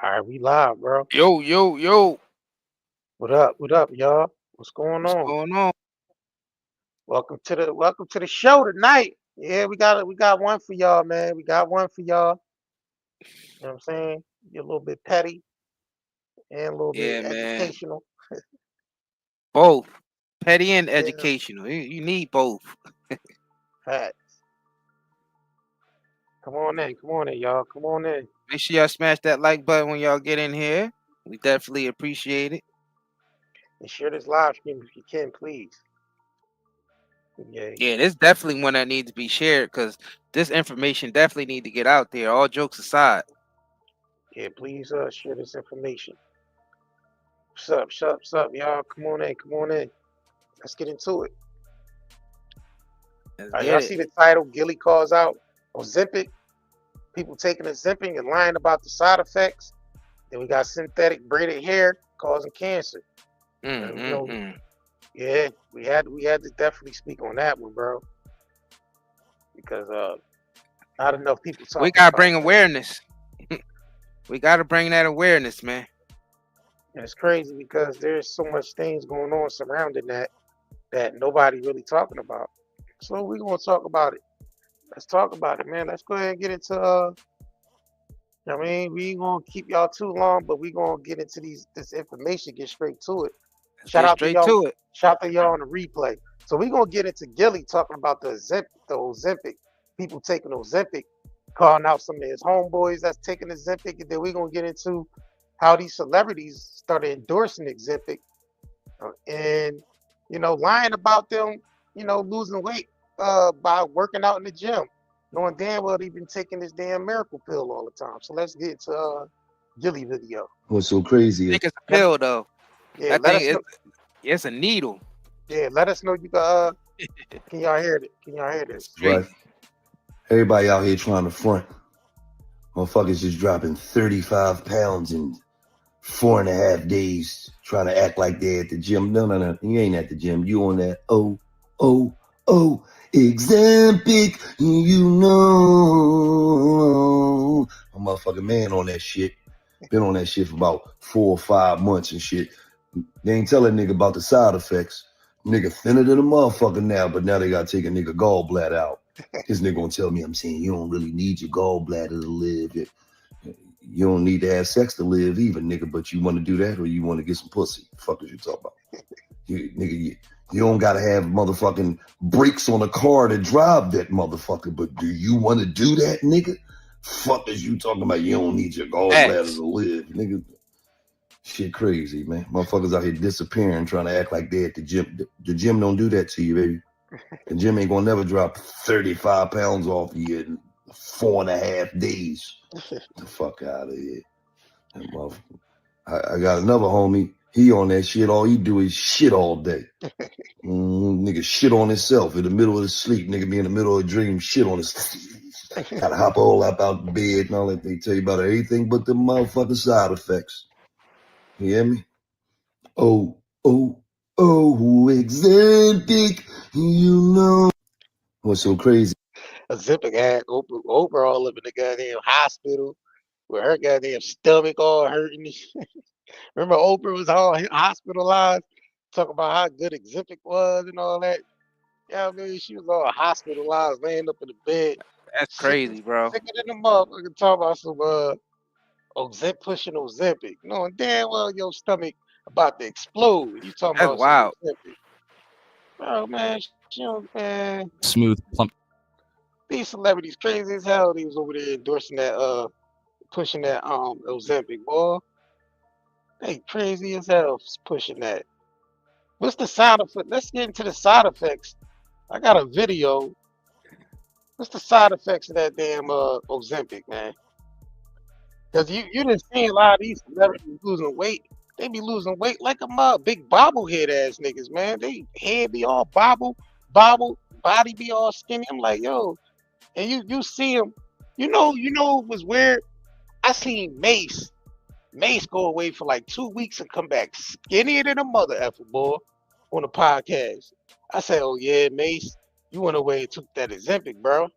All right, we live, bro. Yo, yo, yo. What up? What up, y'all? What's going What's on? going on? Welcome to the show tonight. Yeah, we got one for y'all, man. We got one for y'all. You know what I'm saying? Get a little bit petty and a little bit Yeah, man. educational. Both. Petty and Yeah, educational. You need both. facts. Come on in, y'all. Come on in Make sure y'all smash that like button when y'all get in here. We definitely appreciate it. and share this live stream if you can, please. Yeah, Yeah, this definitely one that needs to be shared because this information definitely need to get out there. All jokes aside. yeah. Please, share this information. What's up, y'all? Come on in, come on in. Let's get into it. Let's All right, get y'all it. see the title? Gillie calls out Ozempic. People taking Ozempic and lying about the side effects. Then we got synthetic braided hair causing cancer. Mm, You mm, know, mm. yeah, we had to definitely speak on that one, bro, because not enough people We talking gotta about bring that. awareness. We gotta bring that awareness, man. And it's crazy because there's so much things going on surrounding that nobody really talking about. So we gonna talk about it. Let's talk about it, man. Let's go ahead and get into I mean, we ain't gonna keep y'all too long, but we gonna get into this information, get straight to it. Let's Shout get out to straight y'all, to it. shout out to y'all on the replay. So we gonna get into Gillie talking about the Ozempic, people taking Ozempic, calling out some of his homeboys that's taking Ozempic, and then we gonna get into how these celebrities started endorsing Ozempic and lying about them, losing weight by working out in the gym, knowing damn well they've been taking this damn miracle pill all the time. So let's get to Gillie video. What's so crazy is Think it's a Let, pill though. yeah, That let thing us is know. it's a needle. Yeah, let us know you got. Can y'all hear it? Can y'all hear this? Straight. right. Everybody out here trying to front. Motherfuckers just dropping 35 pounds in 4.5 days, trying to act like they're at the gym. No. You ain't at the gym. You on that oh, Ozempic, you know. A motherfucking man on that shit. Been on that shit for about 4 or 5 months and shit. They ain't telling nigga about the side effects. Nigga thinner than a motherfucker now, but now they gotta take a nigga gallbladder out. This nigga gonna tell me I'm saying you don't really need your gallbladder to live. You don't need to have sex to live either, nigga, but you want to do that or you want to get some pussy. The fuck is you talking about? You don't gotta have motherfucking brakes on a car to drive that motherfucker, but do you want to do that, nigga? Fuck is you talking about? You don't need your gallbladder X. to live, nigga. Shit crazy, man. Motherfuckers out here disappearing, trying to act like they at the gym. The gym don't do that to you, baby. The gym ain't gonna never drop 35 pounds off of you in 4.5 days. The fuck out of here. I got another homie. He on that shit. All he do is shit all day. Nigga shit on himself in the middle of the sleep. Nigga be in the middle of a dream, shit on his. Gotta hop all up out the bed and all that. They tell you about everything but the motherfucking side effects. You hear me? Oh, oh, Ozempic, you know. What's so crazy? Ozempic had Oprah all up in the goddamn hospital with her goddamn stomach all hurting. Remember Oprah was all hospitalized, talking about how good Ozempic was and all that. Yeah, I mean, she was all hospitalized, laying up in the bed, That's sick, crazy, bro. sicker than the motherfucker. Talking about some pushing Ozempic, knowing damn well your stomach about to explode. You talking That's about some wild. Ozempic, bro? Man, man, Smooth, plump. these celebrities crazy as hell. They was over there endorsing that, pushing that Ozempic, boy. They crazy as hell pushing that. What's the side effect? Let's get into the side effects. I got a video. What's the side effects of that damn Ozempic, man? Because you didn't see a lot of these celebrities losing weight. They be losing weight like a big bobblehead ass niggas, man. They head be all bobble, body be all skinny. I'm like, yo, and you see them. You know it was weird. I seen Mace go away for like 2 weeks and come back skinnier than a mother effer, boy, on the podcast. I said, oh yeah, Mace, you went away and took that Ozempic, bro.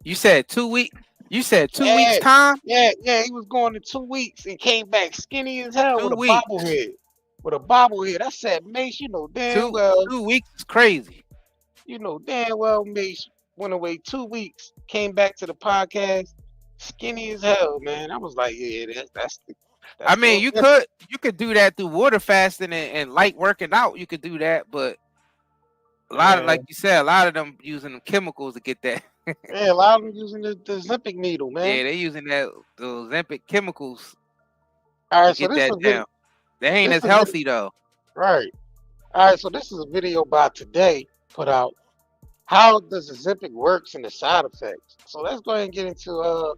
You said 2 weeks. You said 2 weeks Yeah, time? yeah. He was going in 2 weeks and came back skinny as hell 2 with a weeks. bobblehead. With a bobblehead. I said, Mace, you know damn Two well, 2 weeks is crazy. Mace went away 2 weeks, came back to the podcast, skinny as hell, man. I was like, yeah, I that's mean, the you could do that through water fasting and light working out. You could do that, but a lot of, man. like you said, a lot of them using them chemicals to get that. Yeah, a lot of them using the Ozempic needle, man. Yeah, they using those Ozempic chemicals All to right, so get this is that a video. down. They ain't This as is a video, healthy though. right. All right, so this is a video by today put out. How does Ozempic works and the side effects? So let's go ahead and get into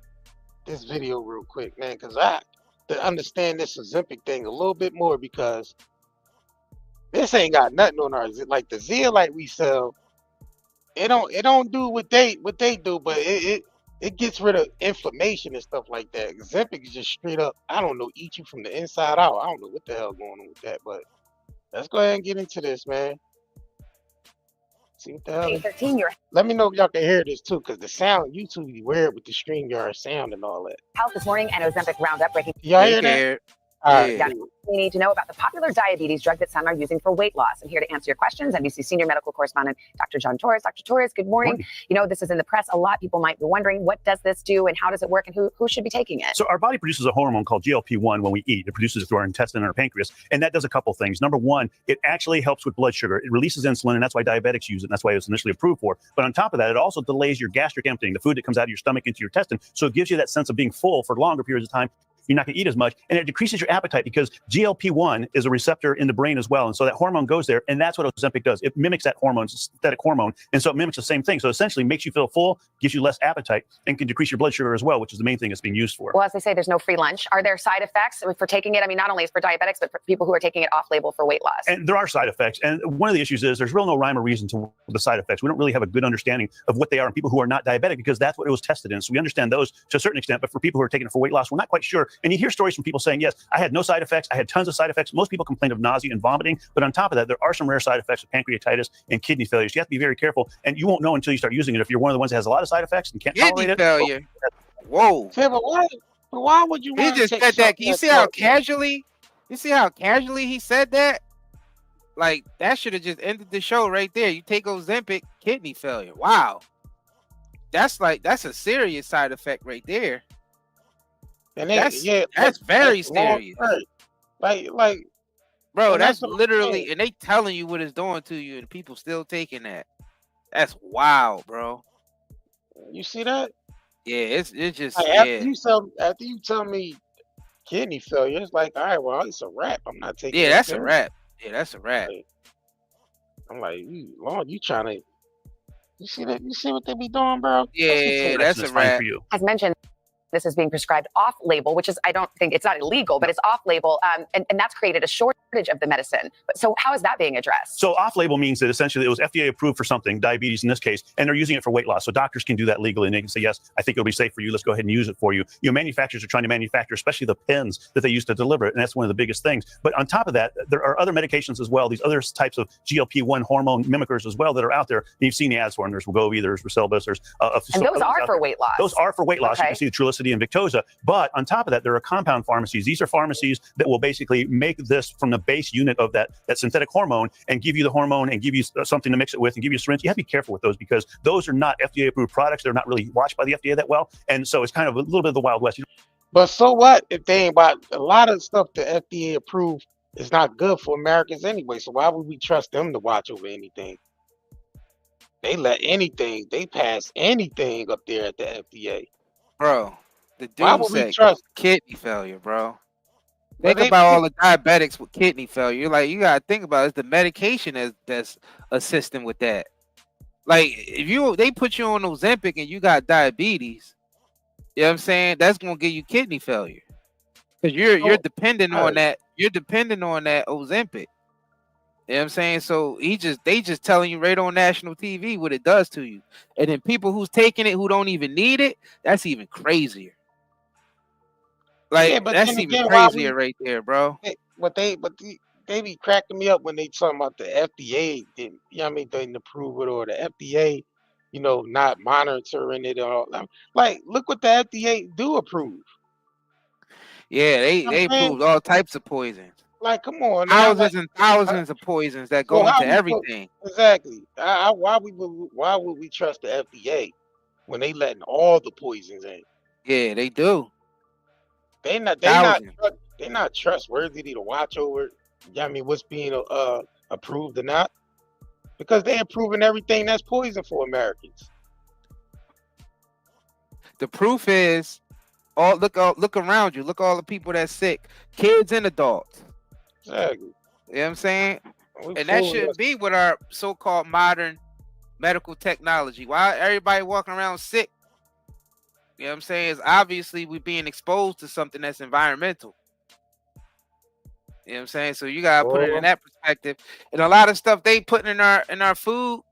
this video real quick, man, because I to understand this Ozempic thing a little bit more because this ain't got nothing on our like the zeolite we sell. It don't do what they do, but it gets rid of inflammation and stuff like that. Ozempic is just straight up, I don't know, eat you from the inside out. I don't know what the hell going on with that, but let's go ahead and get into this, man. See what the hell. 13-year Let me know if y'all can hear this too, because the sound YouTube be weird with the StreamYard sound and all that. health this morning and Ozempic Roundup breaking. Y'all They hear that? care. All right, Yeah. cool. We need to know about the popular diabetes drug that some are using for weight loss. And here to answer your questions, NBC senior medical correspondent Dr. John Torres. Dr. Torres, good morning. You know, this is in the press a lot. People might be wondering, what does this do and how does it work and who should be taking it? So our body produces a hormone called GLP-1 when we eat. It produces it through our intestine and our pancreas. And that does a couple things. Number one, it actually helps with blood sugar. It releases insulin, and that's why diabetics use it. And that's why it was initially approved for. But on top of that, it also delays your gastric emptying, the food that comes out of your stomach into your intestine. So it gives you that sense of being full for longer periods of time. You're not going to eat as much, and it decreases your appetite because GLP-1 is a receptor in the brain as well, and so that hormone goes there, and that's what Ozempic does. It mimics that hormone, it's a synthetic hormone, and so it mimics the same thing. So essentially, makes you feel full, gives you less appetite, and can decrease your blood sugar as well, which is the main thing it's being used for. Well, as they say, there's no free lunch. Are there side effects for taking it? I mean, not only for diabetics, but for people who are taking it off-label for weight loss. And there are side effects, and one of the issues is there's real no rhyme or reason to the side effects. We don't really have a good understanding of what they are in people who are not diabetic because that's what it was tested in. So we understand those to a certain extent, but for people who are taking it for weight loss, we're not quite sure. And you hear stories from people saying, yes, I had no side effects. I had tons of side effects. Most people complain of nausea and vomiting. But on top of that, there are some rare side effects of pancreatitis and kidney failure. So you have to be very careful. And you won't know until you start using it if you're one of the ones that has a lot of side effects and can't tolerate Kidney it. failure. Whoa. Yeah, but why would you He want to just take said that. something You that's see how not- casually? You see how casually he said that? Like that should have just ended the show right there. You take Ozempic, kidney failure. Wow. That's a serious side effect right there. And That's very serious. Like, Bro, and that's that's what I'm literally, saying. and they telling you what it's doing to you, and people still taking that. That's wild, bro. you see that? Yeah, it's just Like, yeah, after you tell me kidney failure, it's like, all right, well, it's a wrap. I'm not taking. yeah. it That's a serious. wrap. Yeah, that's a wrap. I'm like, Lord, you trying to? You see that? You see what they be doing, bro? Yeah, that's a It's fine wrap. for you. As mentioned, this is being prescribed off-label, which is, I don't think it's not illegal, but it's off-label, and that's created a shortage of the medicine. But so how is that being addressed? So off-label means that essentially it was FDA approved for something, diabetes in this case, and they're using it for weight loss. So doctors can do that legally, and they can say, yes, I think it'll be safe for you. Let's go ahead and use it for you. You know, manufacturers are trying to manufacture, especially the pens that they use to deliver it, and that's one of the biggest things. But on top of that, there are other medications as well, these other types of GLP-1 hormone mimickers as well that are out there. And you've seen the ads for them. There's Wegovy, there's Rexulti, there's And those are for weight loss. Those are for weight loss. Okay. You can see the Trulicity and Victoza. But on top of that, there are compound pharmacies. These are pharmacies that will basically make this from the base unit of that synthetic hormone and give you the hormone and give you something to mix it with and give you a syringe. You have to be careful with those because those are not FDA approved products. They're not really watched by the FDA that well. And so it's kind of a little bit of the Wild West. But so what if they ain't about a lot of stuff the FDA approved is not good for Americans anyway? So why would we trust them to watch over anything? They let anything, they pass anything up there at the FDA. Bro. The Why dude would we said trust? kidney failure, bro. But Think about all the diabetics with kidney failure. You're like, you gotta think about it. It's the medication that's assisting with that. Like if they put you on Ozempic and you got diabetes, you know what I'm saying? That's gonna give you kidney failure. Because you're dependent on that. You're dependent on that Ozempic. You know what I'm saying? So they just telling you right on national TV what it does to you. And then people who's taking it who don't even need it, that's even crazier. Like Yeah, but that's then even again, why crazier right there, bro. They be cracking me up when they talking about the FDA didn't, you know what I mean, didn't approve it or the FDA, you know, not monitoring it all. Like, look what the FDA do approve. Yeah, You know what they I'm saying? approved all types of poisons. Like, come on now. Like, Thousands and uh, thousands of poisons that so go how into we put everything. exactly? Why would we trust the FDA when they letting all the poisons in? Yeah, they do. They not Thousands. they not trustworthy to watch over. I mean, what's being approved or not? Because they approving everything that's poison for Americans. The proof is look around you. Look all the people that's sick, kids and adults. Exactly. You know what I'm saying? We And that fooling shouldn't us. be with our so-called modern medical technology. Why everybody walking around sick? You know what I'm saying? Is obviously we're being exposed to something that's environmental. You know what I'm saying? So you gotta put it in Boy, that perspective. And a lot of stuff they putting in our food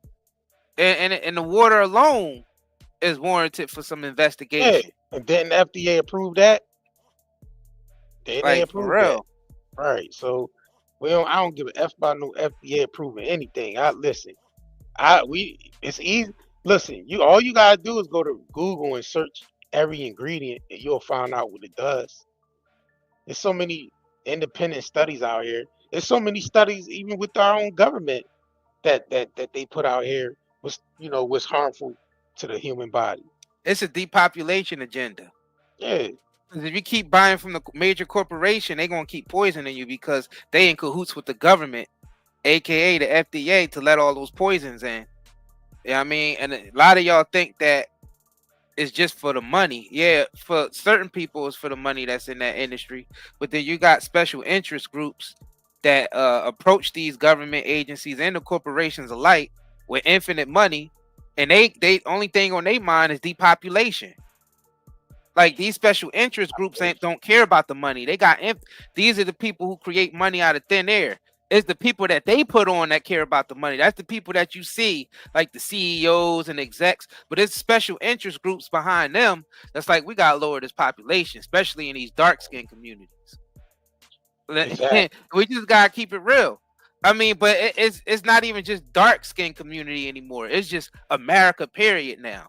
and the water alone is warranted for some yeah. investigation. And didn't the FDA approve that? Didn't they Like for approve that? real. Right. So I don't give a F about no FDA approving anything. It's easy. Listen, all you gotta do is go to Google and search every ingredient and you'll find out what it does. There's so many independent studies out here. There's so many studies even with our own government that they put out here was harmful to the human body. It's a depopulation agenda. Yeah. Because if you keep buying from the major corporation, they're gonna keep poisoning you because they in cahoots with the government, aka the FDA, to let all those poisons in. Yeah, I mean, and a lot of y'all think that it's just for the money. Yeah, for certain people, it's for the money that's in that industry. But then you got special interest groups that approach these government agencies and the corporations alike with infinite money, and they only thing on their mind is depopulation. Like these special interest groups don't care about the money. These are the people who create money out of thin air. It's the people that they put on that care about the money. That's the people that you see, like the CEOs and execs. But it's special interest groups behind them. That's like we gotta lower this population, especially in these dark skinned communities. Exactly. We just gotta keep it real. I mean, but it's not even just dark skinned community anymore. It's just America, period. Now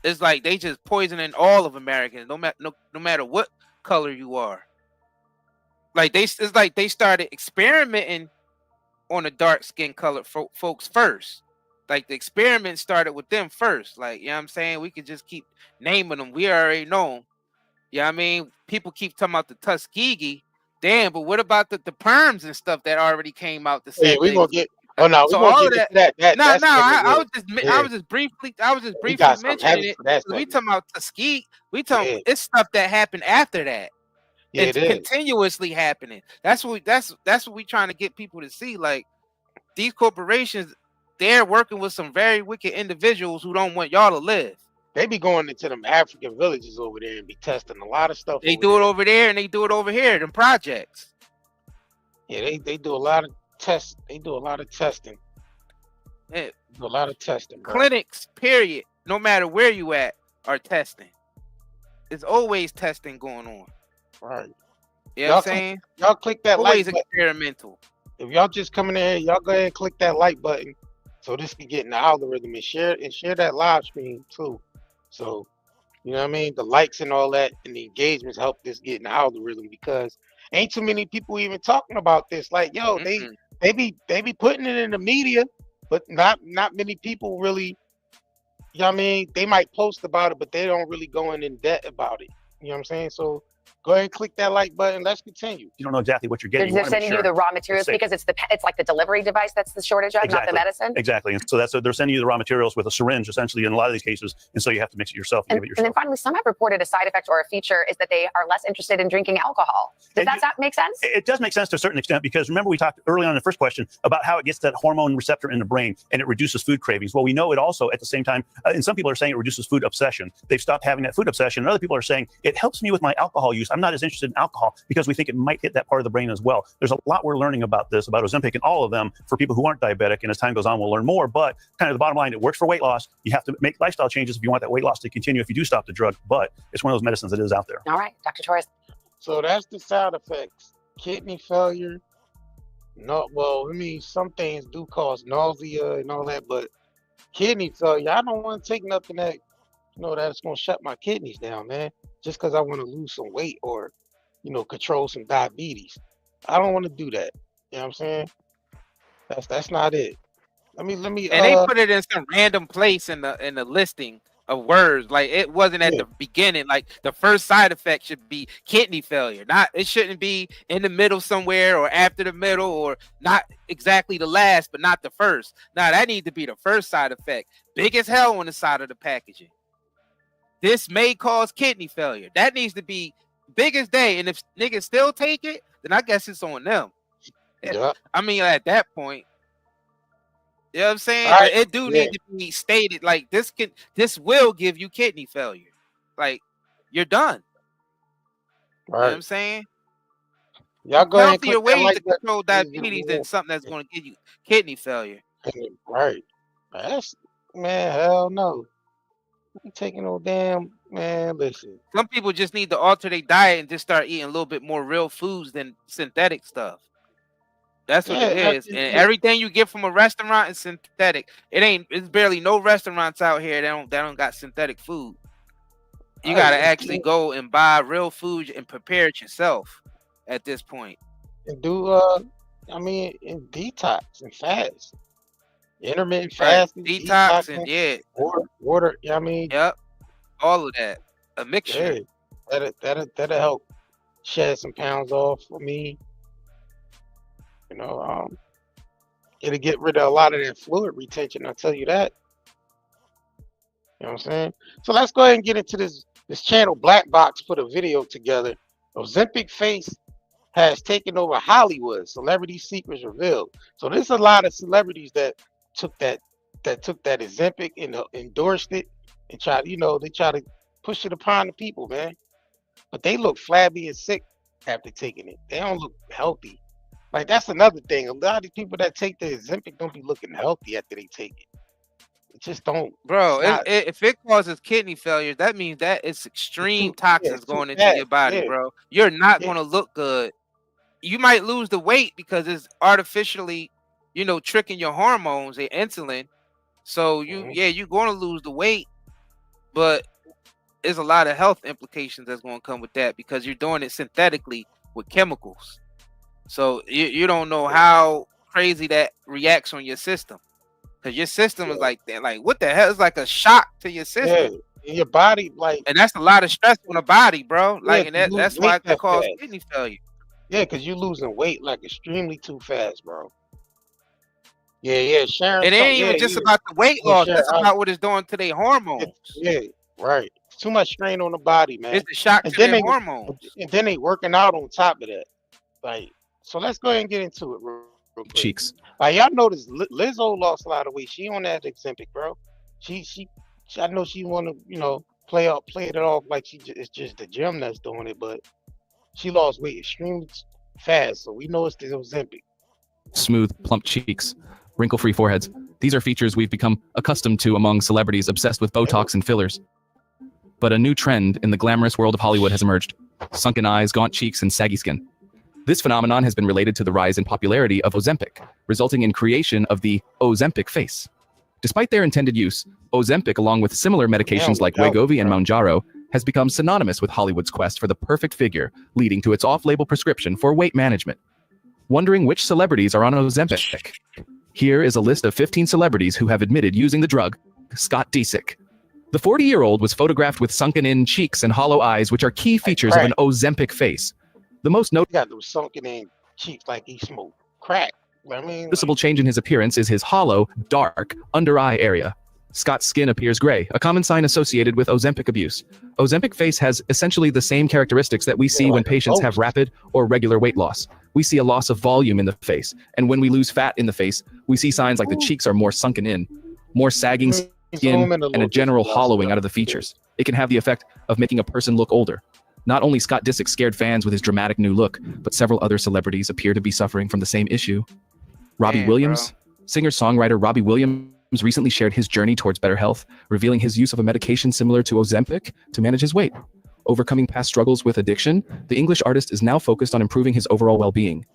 it's like they just poisoning all of Americans, no matter what color you are. Like it's like they started experimenting on the dark skin colored folks first. Like the experiment started with them first. Like, you know what I'm saying? We could just keep naming them. We already know them. You know what I mean? People keep talking about the Tuskegee. Damn, but what about the perms and stuff that already came out that Oh, yeah, said we they gonna was get. Oh no, we so gonna all get of into that. that. No, That's heavy. I Yeah, was just we briefly got something mentioning heavy it. for that We segment. talking about Tuskegee. We talking Yeah, it's stuff that happened after that. yeah, It's it is. continuously happening. That's what we trying to get people to see. Like these corporations, they're working with some very wicked individuals who don't want y'all to live. They be going into them African villages over there and be testing a lot of stuff They over do it there. over there and they do it over here, them projects. Yeah, they do a lot of tests. They do a lot of testing. Eh, Do a lot of testing, bro. clinics, period, no matter where you at, are testing. There's always testing going on. Right. You know what I'm saying? Y'all click that Always like button. experimental. If y'all just coming in here, y'all go ahead and click that like button so this can get in the algorithm and share that live stream too. So you know what I mean? The likes and all that and the engagements help this get in the algorithm because ain't too many people even talking about this. Like, yo, they be putting it in the media, but not many people really, you know what I mean? They might post about it, but they don't really go in depth about it. You know what I'm saying? So go ahead and click that like button. Let's continue. You don't know exactly what you're getting. They're sending you the raw materials because it's like the delivery device that's the shortage of, not the medicine. Exactly. And so they're sending you the raw materials with a syringe, essentially, in a lot of these cases. And so you have to mix it yourself and give it yourself. And then finally, some have reported a side effect or a feature is that they are less interested in drinking alcohol. Does that make sense? It does make sense to a certain extent because remember we talked early on in the first question about how it gets that hormone receptor in the brain and it reduces food cravings. Well, we know it also at the same time, and some people are saying it reduces food obsession. They've stopped having that food obsession. And other people are saying it helps me with my alcohol use. I'm not as interested in alcohol because we think it might hit that part of the brain as well. There's a lot we're learning about this, about Ozempic and all of them for people who aren't diabetic. And as time goes on, we'll learn more. But kind of the bottom line, it works for weight loss. You have to make lifestyle changes if you want that weight loss to continue if you do stop the drug. But it's one of those medicines that is out there. All right, Dr. Torres. So that's the side effects. Kidney failure. No, well, I mean, some things do cause nausea and all that, but kidney failure. I don't want to take nothing that, that's gonna shut my kidneys down, man. Just because I want to lose some weight or, control some diabetes. I don't want to do that. You know what I'm saying? That's not it. Let me And they put it in some random place in the listing of words. Like it wasn't at the beginning. Like the first side effect should be kidney failure. It shouldn't be in the middle somewhere or after the middle or not exactly the last, but not the first. Now that needs to be the first side effect. Big as hell on the side of the packaging. This may cause kidney failure. That needs to be big as day. And if niggas still take it, then I guess it's on them. Yeah. I mean, at that point. You know what I'm saying? Right. But it do need to be stated like this will give you kidney failure. Like you're done. Right. You know what I'm saying? Y'all go ahead and healthier click that ways like to button. control diabetes than something that's going to give you kidney failure. Right. Man, hell no. You taking no damn, man, listen. Some people just need to alter their diet and just start eating a little bit more real foods than synthetic stuff. That's what it is. And everything you get from a restaurant is synthetic. It's barely no restaurants out here that don't got synthetic food. You gotta actually go and buy real food and prepare it yourself at this point. And do and detox and fast. Intermittent fasting, detox and water, I mean. Yep. All of that. A mixture. Yeah. That'll help shed some pounds off for me. It'll get rid of a lot of that fluid retention, I'll tell you that. You know what I'm saying? So let's go ahead and get into this channel. Black Box put a video together. Ozempic face has taken over Hollywood. Celebrity secrets revealed. So there's a lot of celebrities that took that Ozempic and endorsed it and they try to push it upon the people, man. But they look flabby and sick after taking it. They don't look healthy. Like that's another thing. A lot of these people that take the Ozempic don't be looking healthy after they take it. It just don't. Bro, if it causes kidney failure, that means that it's extreme toxins going into your body, bro. You're not going to look good. You might lose the weight because it's artificially, tricking your hormones and insulin. So you're going to lose the weight, but there's a lot of health implications that's going to come with that because you're doing it synthetically with chemicals. So you don't know how crazy that reacts on your system, because your system is like that. Like what the hell? It's like a shock to your system. Yeah, in your body, and that's a lot of stress on the body, bro. Like, and that's why it can cause kidney failure. Yeah, because you're losing weight like extremely too fast, bro. Yeah, Sharon. It ain't even just about the weight loss. That's about what it's doing to their hormones. Yeah, right. It's too much strain on the body, man. It's the shock to their hormones. And then they working out on top of that. Like, so let's go ahead and get into it real quick. Cheeks. Y'all notice Lizzo lost a lot of weight. She on that Ozempic, bro. She I know she want to, play it off like it's just the gym that's doing it, but she lost weight extremely fast. So we know it's the Ozempic. Smooth, plump cheeks, wrinkle-free foreheads. These are features we've become accustomed to among celebrities obsessed with Botox and fillers. But a new trend in the glamorous world of Hollywood has emerged. Sunken eyes, gaunt cheeks, and saggy skin. This phenomenon has been related to the rise in popularity of Ozempic, resulting in creation of the Ozempic face. Despite their intended use, Ozempic, along with similar medications like Wegovy and Mounjaro, has become synonymous with Hollywood's quest for the perfect figure, leading to its off-label prescription for weight management. Wondering which celebrities are on Ozempic? Here is a list of 15 celebrities who have admitted using the drug. Scott Disick. The 40-year-old was photographed with sunken-in cheeks and hollow eyes, which are key features of an Ozempic face. The most got those sunken-in cheeks like he smoked crack. Noticeable change in his appearance is his hollow, dark, under-eye area. Scott's skin appears gray, a common sign associated with Ozempic abuse. Ozempic face has essentially the same characteristics that we see when patients have rapid or regular weight loss. We see a loss of volume in the face, and when we lose fat in the face, we see signs like the cheeks are more sunken in, more sagging skin, and a general hollowing out of the features. It can have the effect of making a person look older. Not only Scott Disick scared fans with his dramatic new look, but several other celebrities appear to be suffering from the same issue. Robbie Williams, singer-songwriter Robbie Williams recently shared his journey towards better health, revealing his use of a medication similar to Ozempic to manage his weight. Overcoming past struggles with addiction, the English artist is now focused on improving his overall well-being.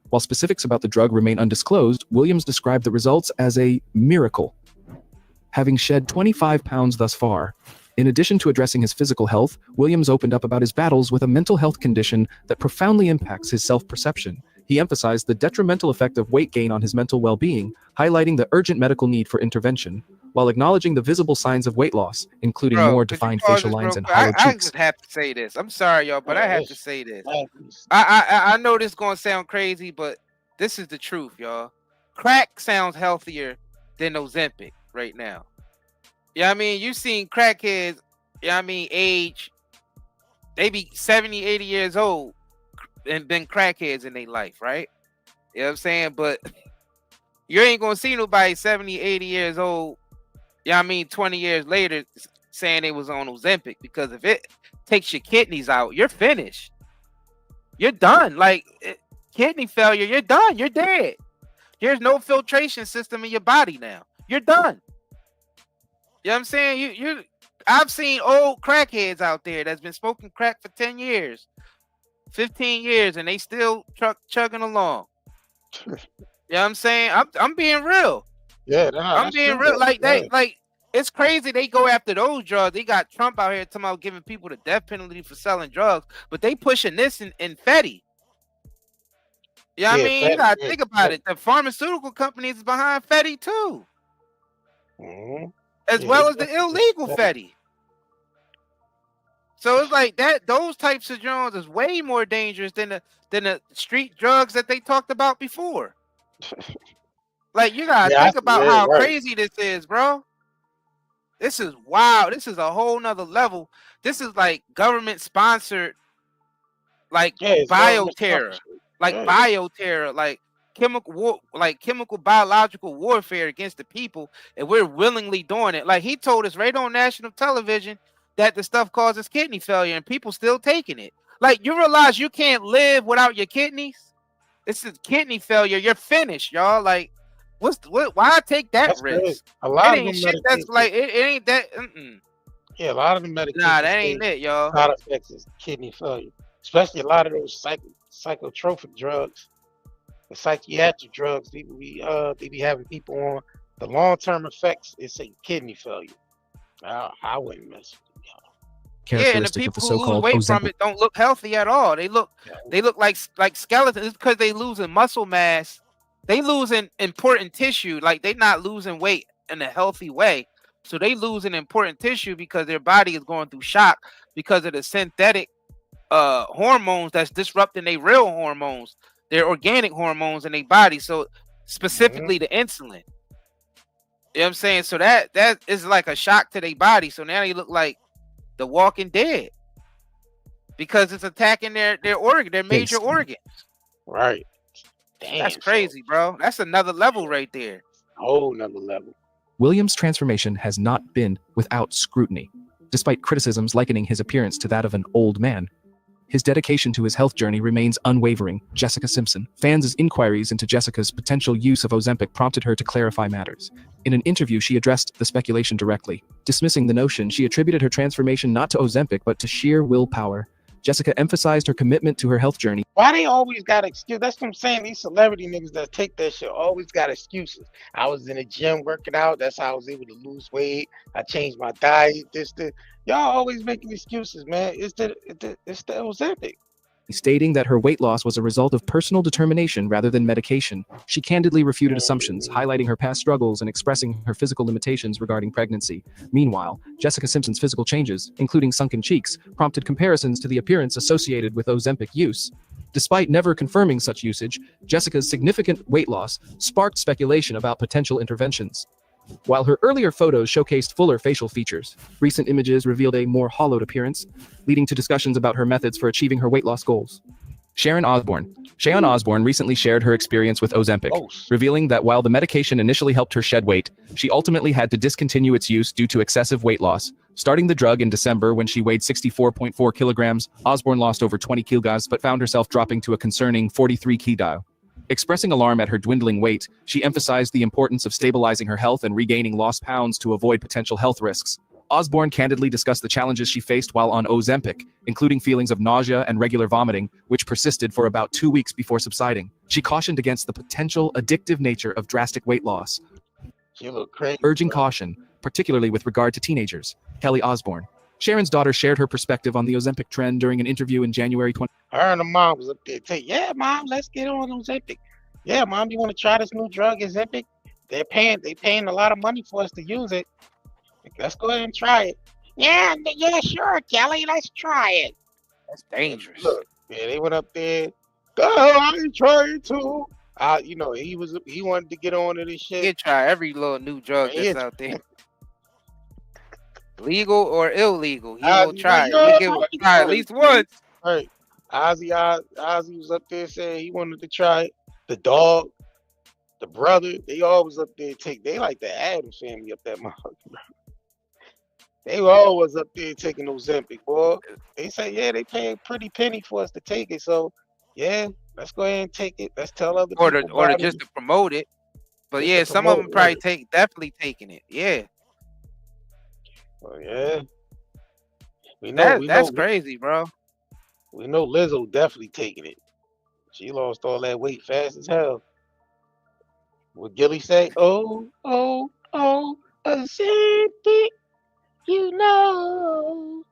While specifics about the drug remain undisclosed, Williams described the results as a miracle. having shed 25 pounds thus far. In addition to addressing his physical health, Williams opened up about his battles with a mental health condition that profoundly impacts his self-perception. He emphasized the detrimental effect of weight gain on his mental well-being, highlighting the urgent medical need for intervention, while acknowledging the visible signs of weight loss, including more defined facial lines and hollow I cheeks. just have to say this. I'm sorry, y'all, but I have to say this. Madness. I know this gonna sound crazy, but this is the truth, y'all. Crack sounds healthier than Ozempic right now. Yeah, I mean, you've seen crackheads, yeah, I mean, age, they be 70, 80 years old and been crackheads in their life, right? You know what I'm saying? But you ain't gonna see nobody 70, 80 years old, yeah, I mean, 20 years later saying they was on Ozempic, because if it takes your kidneys out, you're finished. You're done. Like, kidney failure, you're done. You're dead. There's no filtration system in your body now. You're done. You know what I'm saying? I've seen old crackheads out there that's been smoking crack for 10 years, 15 years, and they still chugging along. You know what I'm saying? I'm being real. Yeah, I'm being real. Like it's crazy they go after those drugs. They got Trump out here talking about giving people the death penalty for selling drugs, but they pushing this in Fetty. You know what I mean? You gotta think about it. The pharmaceutical companies is behind Fetty too. As well as the illegal Fetty. So it's like that. Those types of drugs is way more dangerous than the street drugs that they talked about before. Like, you gotta think about how crazy this is, bro. This is wild. This is a whole nother level. This is like government sponsored, like bioterror, like chemical war, like chemical biological warfare against the people, and we're willingly doing it. Like, he told us right on national television that the stuff causes kidney failure, and people still taking it. Like, you realize you can't live without your kidneys? This is kidney failure. You're finished, y'all. Like, why take that risk? Crazy. A lot it ain't of them shit that's like it ain't that. Yeah, a lot of the medications. Nah, that ain't it, y'all. Side effects is kidney failure, especially a lot of those psychotropic drugs, the psychiatric drugs. They be having people on. The long-term effects is a kidney failure. I wouldn't mess with y'all. Yeah, and the people who lose weight from it don't look healthy at all. They look like skeletons. It's because they losing muscle mass. They losing important tissue. Like, they not losing weight in a healthy way. So they losing important tissue because their body is going through shock because of the synthetic hormones that's disrupting their real hormones, their organic hormones in their body. So specifically the insulin. You know what I'm saying? So that is like a shock to their body. So now they look like the Walking Dead because it's attacking their major organs. Right. Damn, that's crazy, bro. That's another level right there. Whole another level. Williams' transformation has not been without scrutiny. Despite criticisms likening his appearance to that of an old man, his dedication to his health journey remains unwavering. Jessica Simpson. Fans' inquiries into Jessica's potential use of Ozempic prompted her to clarify matters. In an interview, she addressed the speculation directly. Dismissing the notion, she attributed her transformation not to Ozempic but to sheer willpower. Jessica emphasized her commitment to her health journey. Why they always got excuses? That's what I'm saying. These celebrity niggas that take that shit always got excuses. I was in the gym working out. That's how I was able to lose weight. I changed my diet. Y'all always making excuses, man. It's the Ozempic. Stating that her weight loss was a result of personal determination rather than medication. She candidly refuted assumptions, highlighting her past struggles and expressing her physical limitations regarding pregnancy. Meanwhile, Jessica Simpson's physical changes, including sunken cheeks, prompted comparisons to the appearance associated with Ozempic use. Despite never confirming such usage, Jessica's significant weight loss sparked speculation about potential interventions. While her earlier photos showcased fuller facial features, recent images revealed a more hollowed appearance, leading to discussions about her methods for achieving her weight loss goals. Sharon Osbourne. Sharon Osbourne recently shared her experience with Ozempic, revealing that while the medication initially helped her shed weight, she ultimately had to discontinue its use due to excessive weight loss. Starting the drug in December when she weighed 64.4 kilograms, Osbourne lost over 20 kilograms but found herself dropping to a concerning 43 kg. Expressing alarm at her dwindling weight, she emphasized the importance of stabilizing her health and regaining lost pounds to avoid potential health risks. Osbourne candidly discussed the challenges she faced while on Ozempic, including feelings of nausea and regular vomiting, which persisted for about 2 weeks before subsiding. She cautioned against the potential addictive nature of drastic weight loss, She look crazy, urging caution, particularly with regard to teenagers. Kelly Osborne. Sharon's daughter shared her perspective on the Ozempic trend during an interview in January 20. Her and the mom was up there saying, "Yeah, mom, let's get on Ozempic. Yeah, mom, you want to try this new drug, Ozempic? They paying a lot of money for us to use it. Let's go ahead and try it." Yeah, sure, Kelly, let's try it. That's dangerous. Look, yeah, they went up there. Oh, I ain't trying to. You know, he wanted to get on to this shit. You try every little new drug Yeah, that's out there. Legal or illegal, he Ozzy will try. was He give it a try at least once. Right. Ozzy was up there saying he wanted to try it. The dog, the brother, they all was up there they like the Adams family up that motherfucker, bro. They all was up there taking Ozempic, boy. They say, yeah, they pay a pretty penny for us to take it. So yeah, let's go ahead and take it. Let's tell other people Or about just it. to promote it. But Just yeah, to some of promote them it, probably right. definitely taking it. Yeah. Oh yeah. That's crazy, bro. We know Lizzo definitely taking it. She lost all that weight fast as hell. What Gillie say? Oh, Ozempic, you know.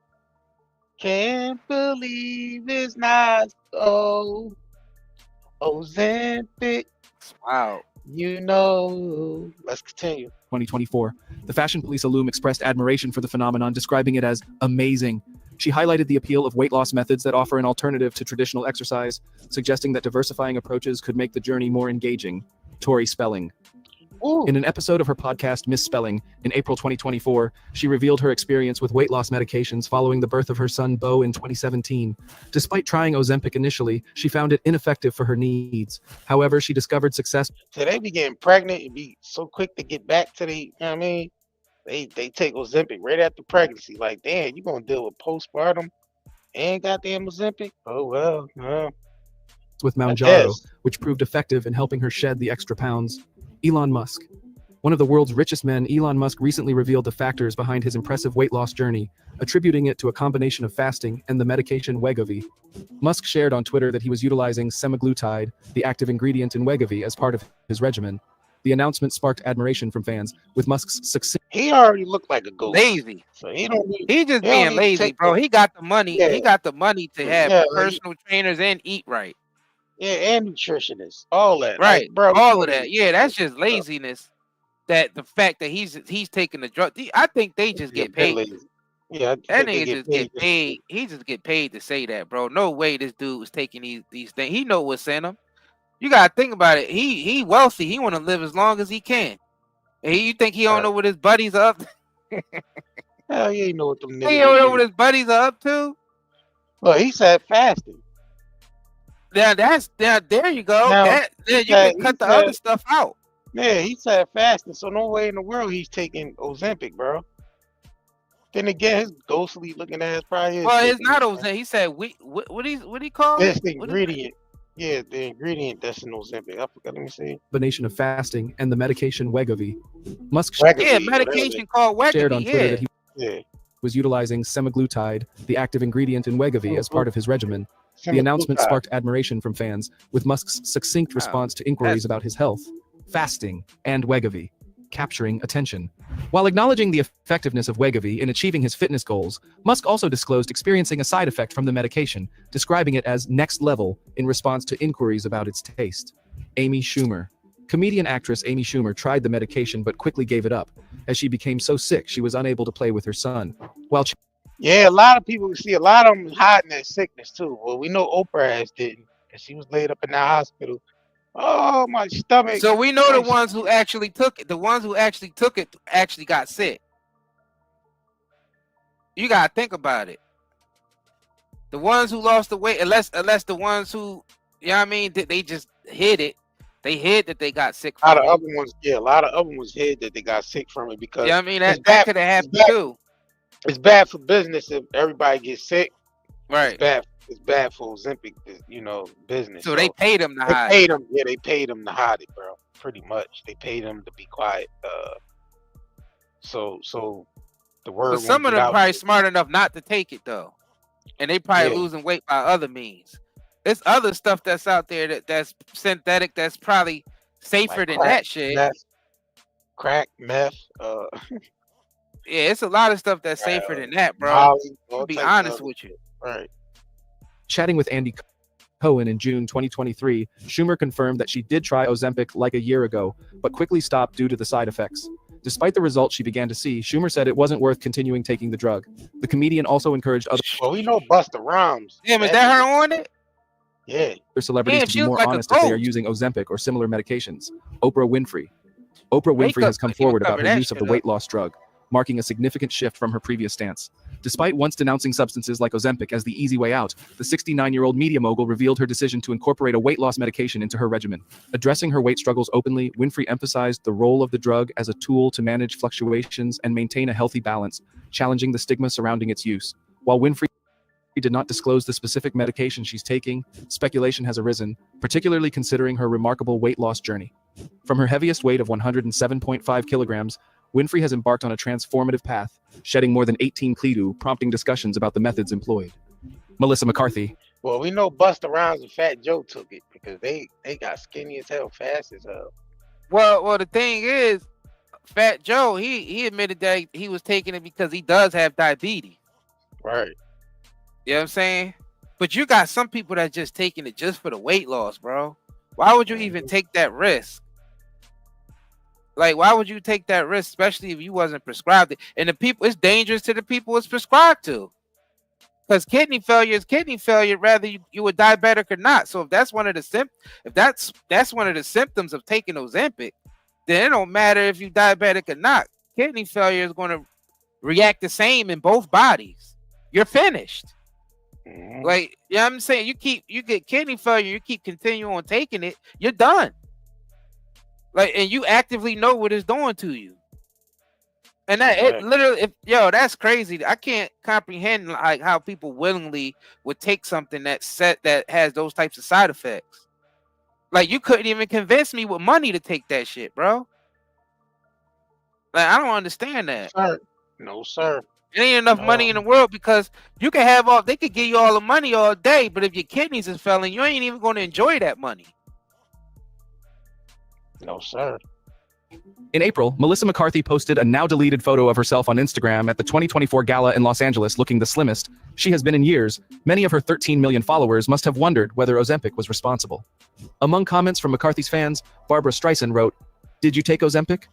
Can't believe it's not Ozempic, Wow. you know. Let's continue. 2024, the fashion police Illume expressed admiration for the phenomenon, describing it as amazing. She highlighted the appeal of weight loss methods that offer an alternative to traditional exercise, suggesting that diversifying approaches could make the journey more engaging. Tori Spelling. Ooh. In an episode of her podcast Misspelling in April 2024, she revealed her experience with weight loss medications following the birth of her son Bo in 2017. Despite trying Ozempic initially, she found it ineffective for her needs. However, she discovered success. So they be getting pregnant and be so quick to get back to the, you know what I mean? They take Ozempic right after pregnancy. Like, damn, you gonna deal with postpartum and goddamn Ozempic? Oh well, With I Mounjaro, guess. which proved effective in helping her shed the extra pounds. Elon Musk. One of the world's richest men, Elon Musk recently revealed the factors behind his impressive weight loss journey, attributing it to a combination of fasting and the medication Wegovy. Musk shared on Twitter that he was utilizing semaglutide, the active ingredient in Wegovy, as part of his regimen. The announcement sparked admiration from fans, with Musk's success. He already looked like a ghost. Lazy. So he don't need. He just He don't being need to lazy, take bro. the- He got the money. Yeah. He got the money to have Yeah, like- personal trainers and eat right. Yeah, and nutritionists, all that. Right. Like, bro, All of that. Yeah, that's just laziness. That the fact that he's taking the drug. I think they just get paid. Yeah, I That think they nigga just get paid. paid. He just get paid to say that, bro. No way this dude was taking these things. He know what's in him. You gotta think about it. He wealthy. He want to live as long as he can. And you think he don't know what his buddies are up to? Hell yeah, you know what them niggas. He don't know what his buddies are up to. Well, he said fasting. There you go. Now, You he can cut the said- other stuff out. Yeah, he said fasting. So no way in the world he's taking Ozempic, bro. Then again, his ghostly looking ass probably is. Well, it's taking not it, Ozempic. He said what he called It's it? the What ingredient. Yeah, the ingredient that's in Ozempic. I forgot. Let me see. Combination of fasting and the medication Wegovy. Musk Yeah, Wegovy, medication called shared Wegovy. on Twitter that he Yeah. was utilizing semaglutide, the active ingredient in Wegovy, as part of his regimen. The announcement Semaglutide. sparked admiration from fans, with Musk's succinct Wow, response to inquiries about his health, fasting, and Wegovy, capturing attention. While acknowledging the effectiveness of Wegovy in achieving his fitness goals, Musk also disclosed experiencing a side effect from the medication, describing it as next level in response to inquiries about its taste. Amy Schumer. Comedian actress Amy Schumer tried the medication but quickly gave it up, as she became so sick she was unable to play with her son. While Yeah, a lot of people see a lot of them hiding their sickness too. Well, we know Oprah ass didn't, because she was laid up in the hospital. Oh, my stomach. So we know the my ones who actually took it. The ones who actually took it actually got sick. You gotta think about it. The ones who lost the weight, unless the ones who, you know what I mean, they just hid it. They hid that they got sick A lot from of it. other ones, yeah, a lot of other ones hid that they got sick from it because You know what I mean? it's That bad- could have happened bad. too. it's bad for business if everybody gets sick. Right. It's bad for Ozempic, business. So they paid them to they hide. paid them. Yeah, they paid them to hide it, bro. Pretty much, they paid them to be quiet. So the word. But some of won't get them out probably there. smart enough not to take it though, and they probably Yeah. losing weight by other means. There's other stuff that's out there that's synthetic, that's probably safer Like than crack, that shit. Meth, crack, meth. Yeah, it's a lot of stuff that's safer than that, bro. Molly, To all be types honest of with you. right. Chatting with Andy Cohen in June 2023, Schumer confirmed that she did try Ozempic like a year ago, but quickly stopped due to the side effects. Despite the results she began to see, Schumer said it wasn't worth continuing taking the drug. The comedian also encouraged other Well, we know Busta Rhymes. Damn, is that her on it? Yeah. celebrities Damn, to she be look more like a honest if they are ghost. using Ozempic or similar medications. Oprah Winfrey. Oprah Winfrey Makeup has come couldn't even forward about cover her that use of shit the up. weight loss drug, marking a significant shift from her previous stance. Despite once denouncing substances like Ozempic as the easy way out, the 69-year-old media mogul revealed her decision to incorporate a weight loss medication into her regimen. Addressing her weight struggles openly, Winfrey emphasized the role of the drug as a tool to manage fluctuations and maintain a healthy balance, challenging the stigma surrounding its use. While Winfrey did not disclose the specific medication she's taking, speculation has arisen, particularly considering her remarkable weight loss journey. From her heaviest weight of 107.5 kilograms, Winfrey has embarked on a transformative path, shedding more than 18 kilo, prompting discussions about the methods employed. Melissa McCarthy. Well, we know Busta Rhymes and Fat Joe took it because they got skinny as hell, fast as hell. Well, the thing is, Fat Joe, he admitted that he was taking it because he does have diabetes. Right. You know what I'm saying? But you got some people that just taking it just for the weight loss, bro. Why would you even take that risk? Like, why would you take that risk, especially if you wasn't prescribed it? And the people, it's dangerous to the people it's prescribed to. Because kidney failure is kidney failure, whether you were diabetic or not. So if that's one of the that's one of the symptoms of taking Ozempic, then it don't matter if you diabetic or not. Kidney failure is going to react the same in both bodies. You're finished. Like, you know what I'm saying? You get kidney failure, you keep continuing on taking it, you're done. Like, and you actively know what it's doing to you. And that it literally, that's crazy. I can't comprehend like how people willingly would take something that has those types of side effects. Like, you couldn't even convince me with money to take that shit, bro. Like, I don't understand that. Sir. No, sir. There ain't enough money in the world because you can have they could give you all the money all day, but if your kidneys is failing, you ain't even going to enjoy that money. No, sir. In April, Melissa McCarthy posted a now-deleted photo of herself on Instagram at the 2024 gala in Los Angeles looking the slimmest she has been in years. Many of her 13 million followers must have wondered whether Ozempic was responsible. Among comments from McCarthy's fans, Barbara Streisand wrote, "Did you take Ozempic?"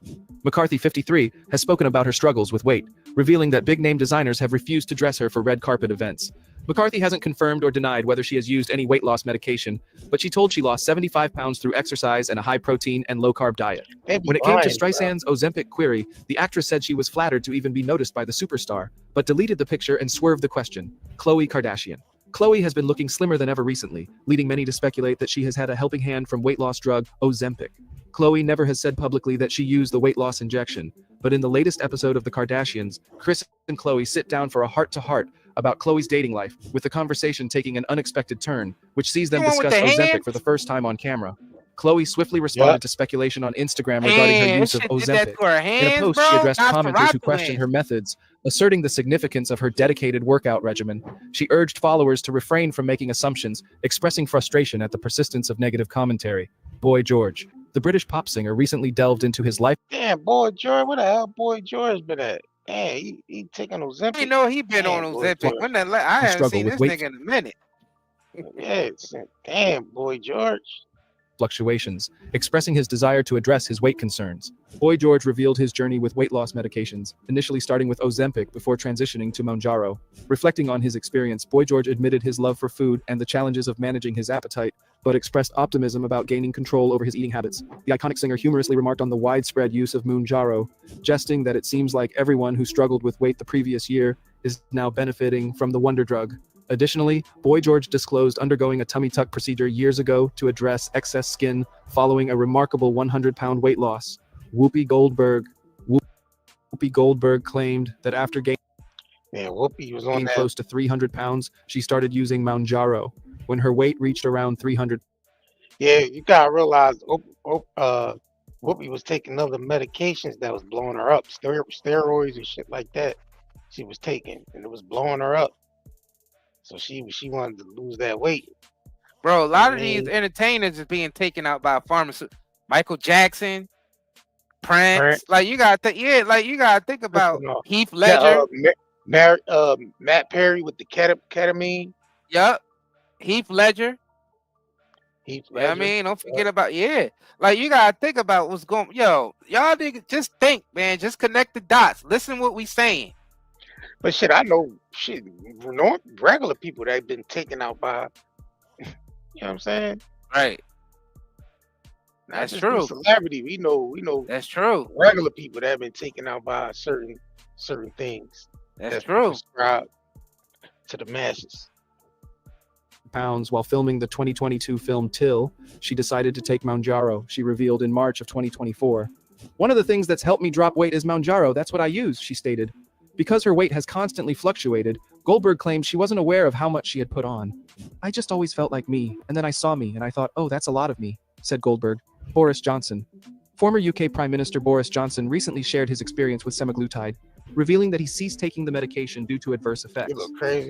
McCarthy, 53, has spoken about her struggles with weight, revealing that big-name designers have refused to dress her for red carpet events. McCarthy hasn't confirmed or denied whether she has used any weight loss medication, but she told she lost 75 pounds through exercise and a high-protein and low-carb diet. When it came to Streisand's Ozempic query, the actress said she was flattered to even be noticed by the superstar, but deleted the picture and swerved the question. Khloe Kardashian. Khloe has been looking slimmer than ever recently, leading many to speculate that she has had a helping hand from weight loss drug Ozempic. Khloe never has said publicly that she used the weight loss injection, but in the latest episode of The Kardashians, Kris and Khloe sit down for a heart-to-heart about Khloe's dating life, with the conversation taking an unexpected turn, which sees them discuss Ozempic for the first time on camera. Khloe swiftly responded to speculation on Instagram regarding her use of Ozempic. In a post, she addressed commenters who questioned her methods, asserting the significance of her dedicated workout regimen. She urged followers to refrain from making assumptions, expressing frustration at the persistence of negative commentary. Boy George. The British pop singer recently delved into his life. Damn, Boy George, where the hell Boy George been at? Damn, he taking Ozempic. I know he been on Ozempic. I haven't seen this nigga in a minute. Yeah, damn, Boy George. Fluctuations, expressing his desire to address his weight concerns. Boy George revealed his journey with weight loss medications, initially starting with Ozempic before transitioning to Mounjaro. Reflecting on his experience, Boy George admitted his love for food and the challenges of managing his appetite, but expressed optimism about gaining control over his eating habits. The iconic singer humorously remarked on the widespread use of Mounjaro, jesting that it seems like everyone who struggled with weight the previous year is now benefiting from the wonder drug. Additionally, Boy George disclosed undergoing a tummy tuck procedure years ago to address excess skin following a remarkable 100-pound weight loss. Whoopi Goldberg claimed that after gaining Whoopi was on close to 300 pounds, she started using Mounjaro. When her weight reached around 300. Yeah, you gotta realize Whoopi was taking other medications that was blowing her up, steroids and shit like that. She was taking, and it was blowing her up. So she wanted to lose that weight. Bro, a lot of these entertainers is being taken out by pharmaceutical. Michael Jackson, Prince. Like you gotta think, yeah, like you gotta think about Heath Ledger. Matt Perry with the ketamine. Yup. Heath Ledger. Heath You know what I Ledger. mean? Don't forget about, yeah. Like you gotta think about what's going, yo, y'all niggas just think, man. Just connect the dots. Listen what we saying. But shit, I know shit, regular people that have been taken out by, you know what I'm saying? Right. Not That's just true. the celebrity. We know That's true. regular people that have been taken out by certain things. That's true. Prescribed to the masses. Pounds while filming the 2022 film Till, she decided to take Mounjaro, she revealed in March of 2024. One of the things that's helped me drop weight is Mounjaro, that's what I use, she stated. Because her weight has constantly fluctuated, Goldberg claimed she wasn't aware of how much she had put on. I just always felt like me, and then I saw me and I thought, oh, that's a lot of me, said Goldberg. Boris Johnson. Former UK Prime Minister Boris Johnson recently shared his experience with semaglutide, revealing that he ceased taking the medication due to adverse effects.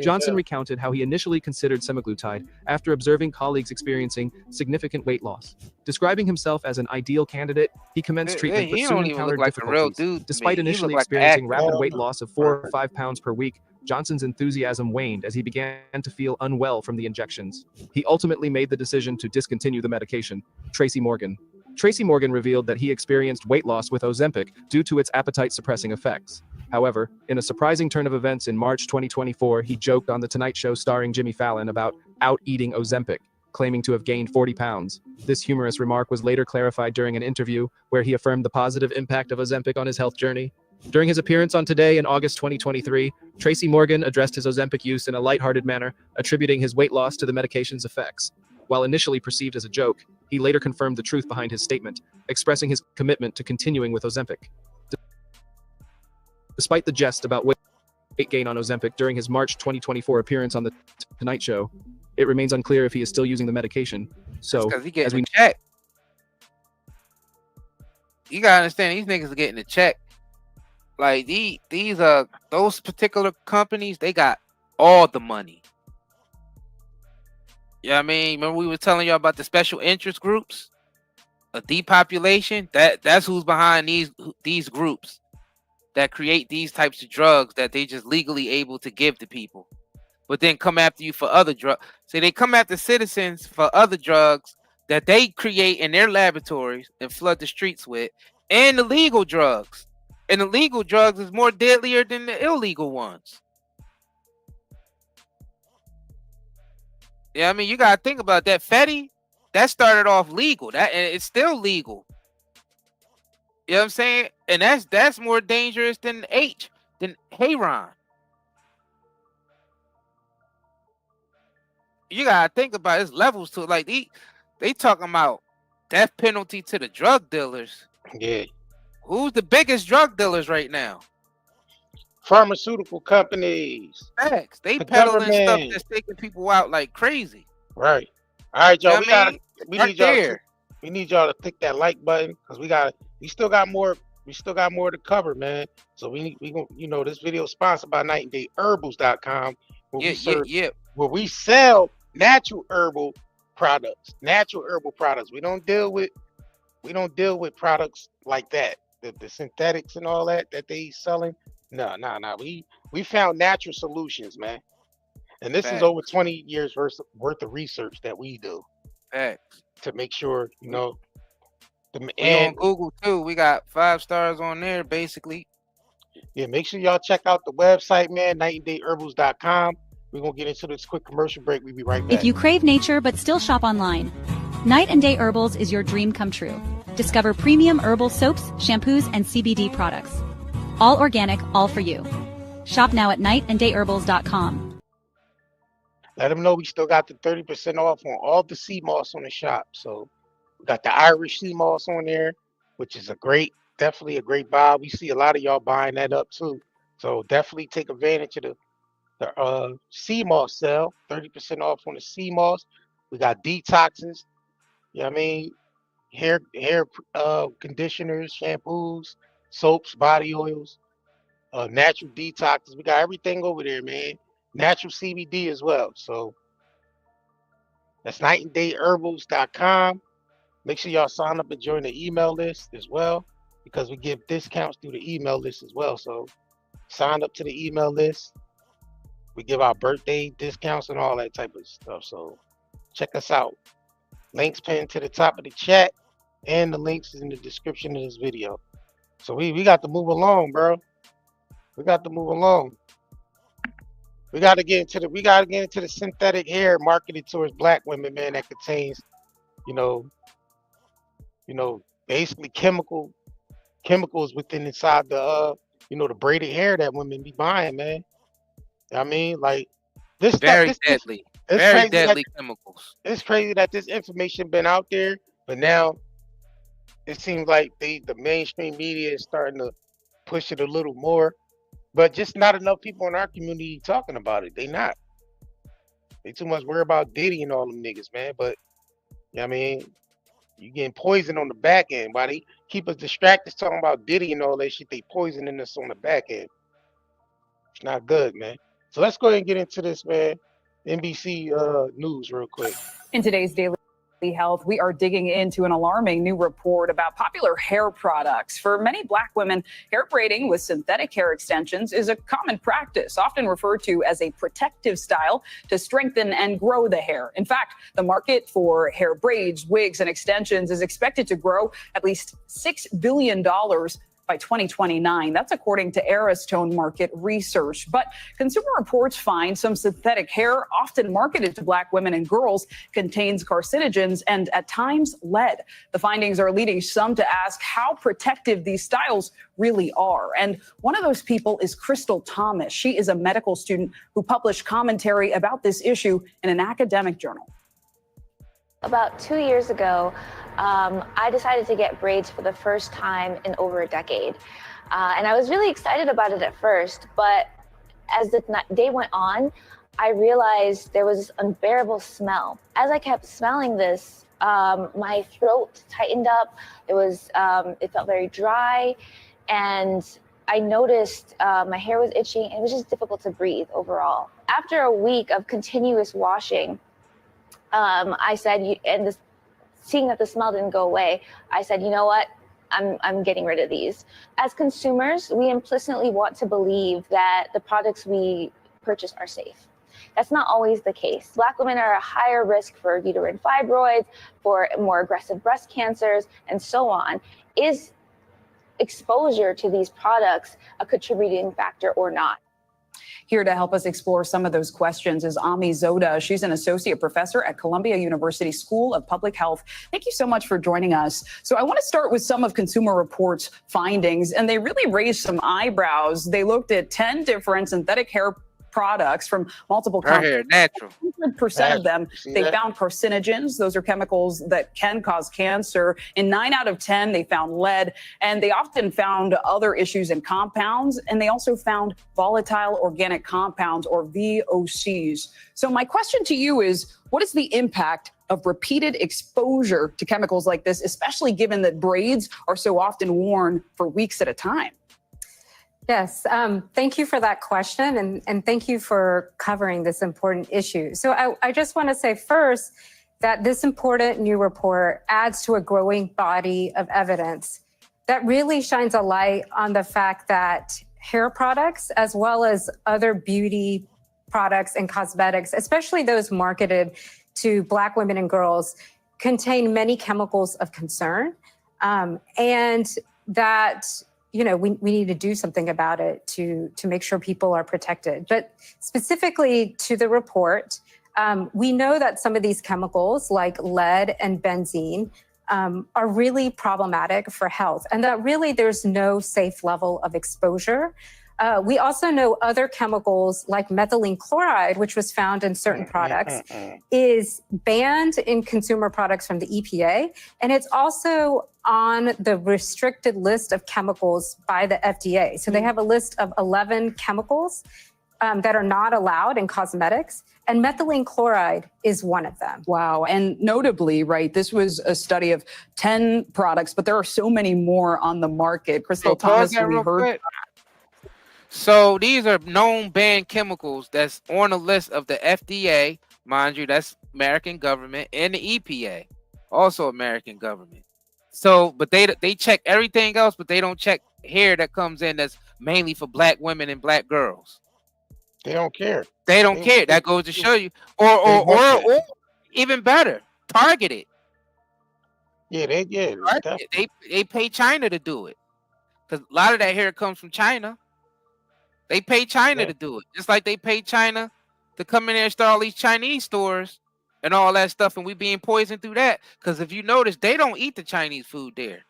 Johnson recounted how he initially considered semaglutide after observing colleagues experiencing significant weight loss. Describing himself as an ideal candidate, he commenced treatment but soon encountered difficulties. Despite initially experiencing rapid weight loss of 4 or 5 pounds per week, Johnson's enthusiasm waned as he began to feel unwell from the injections. He ultimately made the decision to discontinue the medication. Tracy Morgan. Tracy Morgan revealed that he experienced weight loss with Ozempic due to its appetite-suppressing effects. However, in a surprising turn of events in March 2024, he joked on The Tonight Show starring Jimmy Fallon about out-eating Ozempic, claiming to have gained 40 pounds. This humorous remark was later clarified during an interview where he affirmed the positive impact of Ozempic on his health journey. During his appearance on Today in August 2023, Tracy Morgan addressed his Ozempic use in a lighthearted manner, attributing his weight loss to the medication's effects. While initially perceived as a joke, he later confirmed the truth behind his statement, expressing his commitment to continuing with Ozempic. Despite the jest about weight gain on Ozempic during his March 2024 appearance on The Tonight Show, it remains unclear if he is still using the medication. So, as we check, you gotta understand these niggas are getting a check. Like those particular companies, they got all the money. You know what I mean? Remember we were telling y'all about the special interest groups? A depopulation? That's who's behind these groups that create these types of drugs that they just legally able to give to people. But then come after you for other drugs. So they come after citizens for other drugs that they create in their laboratories and flood the streets with, and the legal drugs. And the legal drugs is more deadlier than the illegal ones. Yeah, I mean, you gotta think about that. Fetty, that started off legal. And it's still legal. You know what I'm saying? And that's more dangerous than Heron. You gotta think about it. There's levels to it. Like they talking about death penalty to the drug dealers. Yeah. Who's the biggest drug dealers right now? Pharmaceutical companies. Facts. They peddling stuff that's taking people out like crazy. Right. All right, y'all. You know we need y'all to click that like button because we still got more to cover, man. So we this video is sponsored by nightandayherbals.com where we sell natural herbal products. We don't deal with products like that. The synthetics and all that they selling. No. We found natural solutions, man. And this is over 20 years worth of research that we do. Facts. To make sure, we on Google too. We got 5 stars on there, basically. Yeah, make sure y'all check out the website, man, nightandayherbals.com. We're gonna get into this quick commercial break. We'll be right back. If you crave nature but still shop online, Night and Day Herbals is your dream come true. Discover premium herbal soaps, shampoos, and CBD products. All organic, all for you. Shop now at nightandayherbals.com. Let them know we still got the 30% off on all the sea moss on the shop. So we got the Irish sea moss on there, which is definitely a great buy. We see a lot of y'all buying that up too. So definitely take advantage of the sea moss sale, 30% off on the sea moss. We got detoxes, you know what I mean? Hair conditioners, shampoos, soaps, body oils, natural detoxes. We got everything over there, man. Natural CBD as well. So that's nightandayherbals.com. Make sure y'all sign up and join the email list as well. because we give discounts through the email list as well. So sign up to the email list. We give our birthday discounts and all that type of stuff. So check us out. Links pinned to the top of the chat, and the links is in the description of this video. So we got to move along, bro. We got to move along. We got to get into the synthetic hair marketed towards black women, man, that contains, you know, basically chemicals within inside the the braided hair that women be buying, man. I mean, like this Very stuff, deadly. it's Very crazy deadly chemicals. it's crazy that this information been out there, but now it seems like the mainstream media is starting to push it a little more, but just not enough people in our community talking about it. They not. They too much worried about Diddy and all them niggas, man. But I mean, you getting poisoned on the back end. Why they keep us distracted talking about Diddy and all that shit? They poisoning us on the back end. It's not good, man. So let's go ahead and get into this, man. NBC News real quick. In today's Daily Health, we are digging into an alarming new report about popular hair products. For many black women, hair braiding with synthetic hair extensions is a common practice, often referred to as a protective style to strengthen and grow the hair. In fact, the market for hair braids, wigs, and extensions is expected to grow at least $6 billion by 2029. That's according to Aristone Market Research. But Consumer Reports find some synthetic hair, often marketed to black women and girls, contains carcinogens and at times lead. The findings are leading some to ask how protective these styles really are. And one of those people is Crystal Thomas. She is a medical student who published commentary about this issue in an academic journal. About 2 years ago, I decided to get braids for the first time in over a decade. And I was really excited about it at first, but as the day went on, I realized there was this unbearable smell. As I kept smelling this, my throat tightened up. It felt very dry, and I noticed my hair was itching, and it was just difficult to breathe overall. After a week of continuous washing, I said, seeing that the smell didn't go away, I said, you know what? I'm getting rid of these. As consumers, we implicitly want to believe that the products we purchase are safe. That's not always the case. Black women are a higher risk for uterine fibroids, for more aggressive breast cancers, and so on. Is exposure to these products a contributing factor or not? Here to help us explore some of those questions is Ami Zoda. She's an associate professor at Columbia University School of Public Health. Thank you so much for joining us. So I want to start with some of Consumer Reports' findings, and they really raised some eyebrows. They looked at 10 different synthetic hair products from multiple companies. Natural. 100% of them, they found carcinogens. Those are chemicals that can cause cancer. In 9 out of 10, they found lead, and they often found other issues in compounds, and they also found volatile organic compounds, or VOCs. So my question to you is, what is the impact of repeated exposure to chemicals like this, especially given that braids are so often worn for weeks at a time? Yes, thank you for that question, and thank you for covering this important issue. So I just want to say first that this important new report adds to a growing body of evidence that really shines a light on the fact that hair products, as well as other beauty products and cosmetics, especially those marketed to Black women and girls, contain many chemicals of concern, and that we need to do something about it to make sure people are protected. But specifically to the report, we know that some of these chemicals like lead and benzene are really problematic for health, and that really there's no safe level of exposure. We also know other chemicals like methylene chloride, which was found in certain products, is banned in consumer products from the EPA. And it's also on the restricted list of chemicals by the FDA. So they have a list of 11 chemicals that are not allowed in cosmetics. And methylene chloride is one of them. Wow. And notably, right, this was a study of 10 products, but there are so many more on the market. Crystal Thomas, we heard. So these are known banned chemicals that's on the list of the FDA, mind you, that's American government, and the EPA, also American government. So, but they check everything else, but they don't check hair that comes in that's mainly for black women and black girls. They don't care. They don't care. That goes to show you, or even better, targeted. Yeah, They pay China to do it, because a lot of that hair comes from China. They pay China to do it, just like they pay China to come in there and start all these Chinese stores and all that stuff, and we being poisoned through that. Because if you notice, they don't eat the Chinese food there.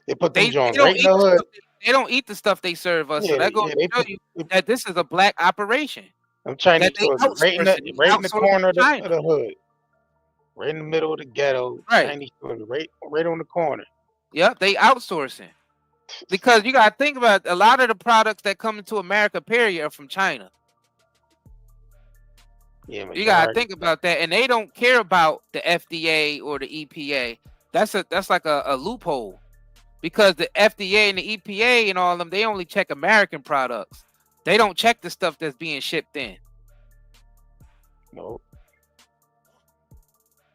They put them joints right in the hood. They don't eat the stuff they serve us. So that goes to show you that this is a black operation. Them Chinese stores right in the corner of the hood. Right in the middle of the ghetto. Right. Chinese stores right on the corner. Yep, they outsourcing. Because you gotta think about a lot of the products that come into America, period, are from China. Yeah, you gotta think about that, and they don't care about the FDA or the EPA. That's like a loophole, because the FDA and the EPA and all of them, they only check American products. They don't check the stuff that's being shipped in. No.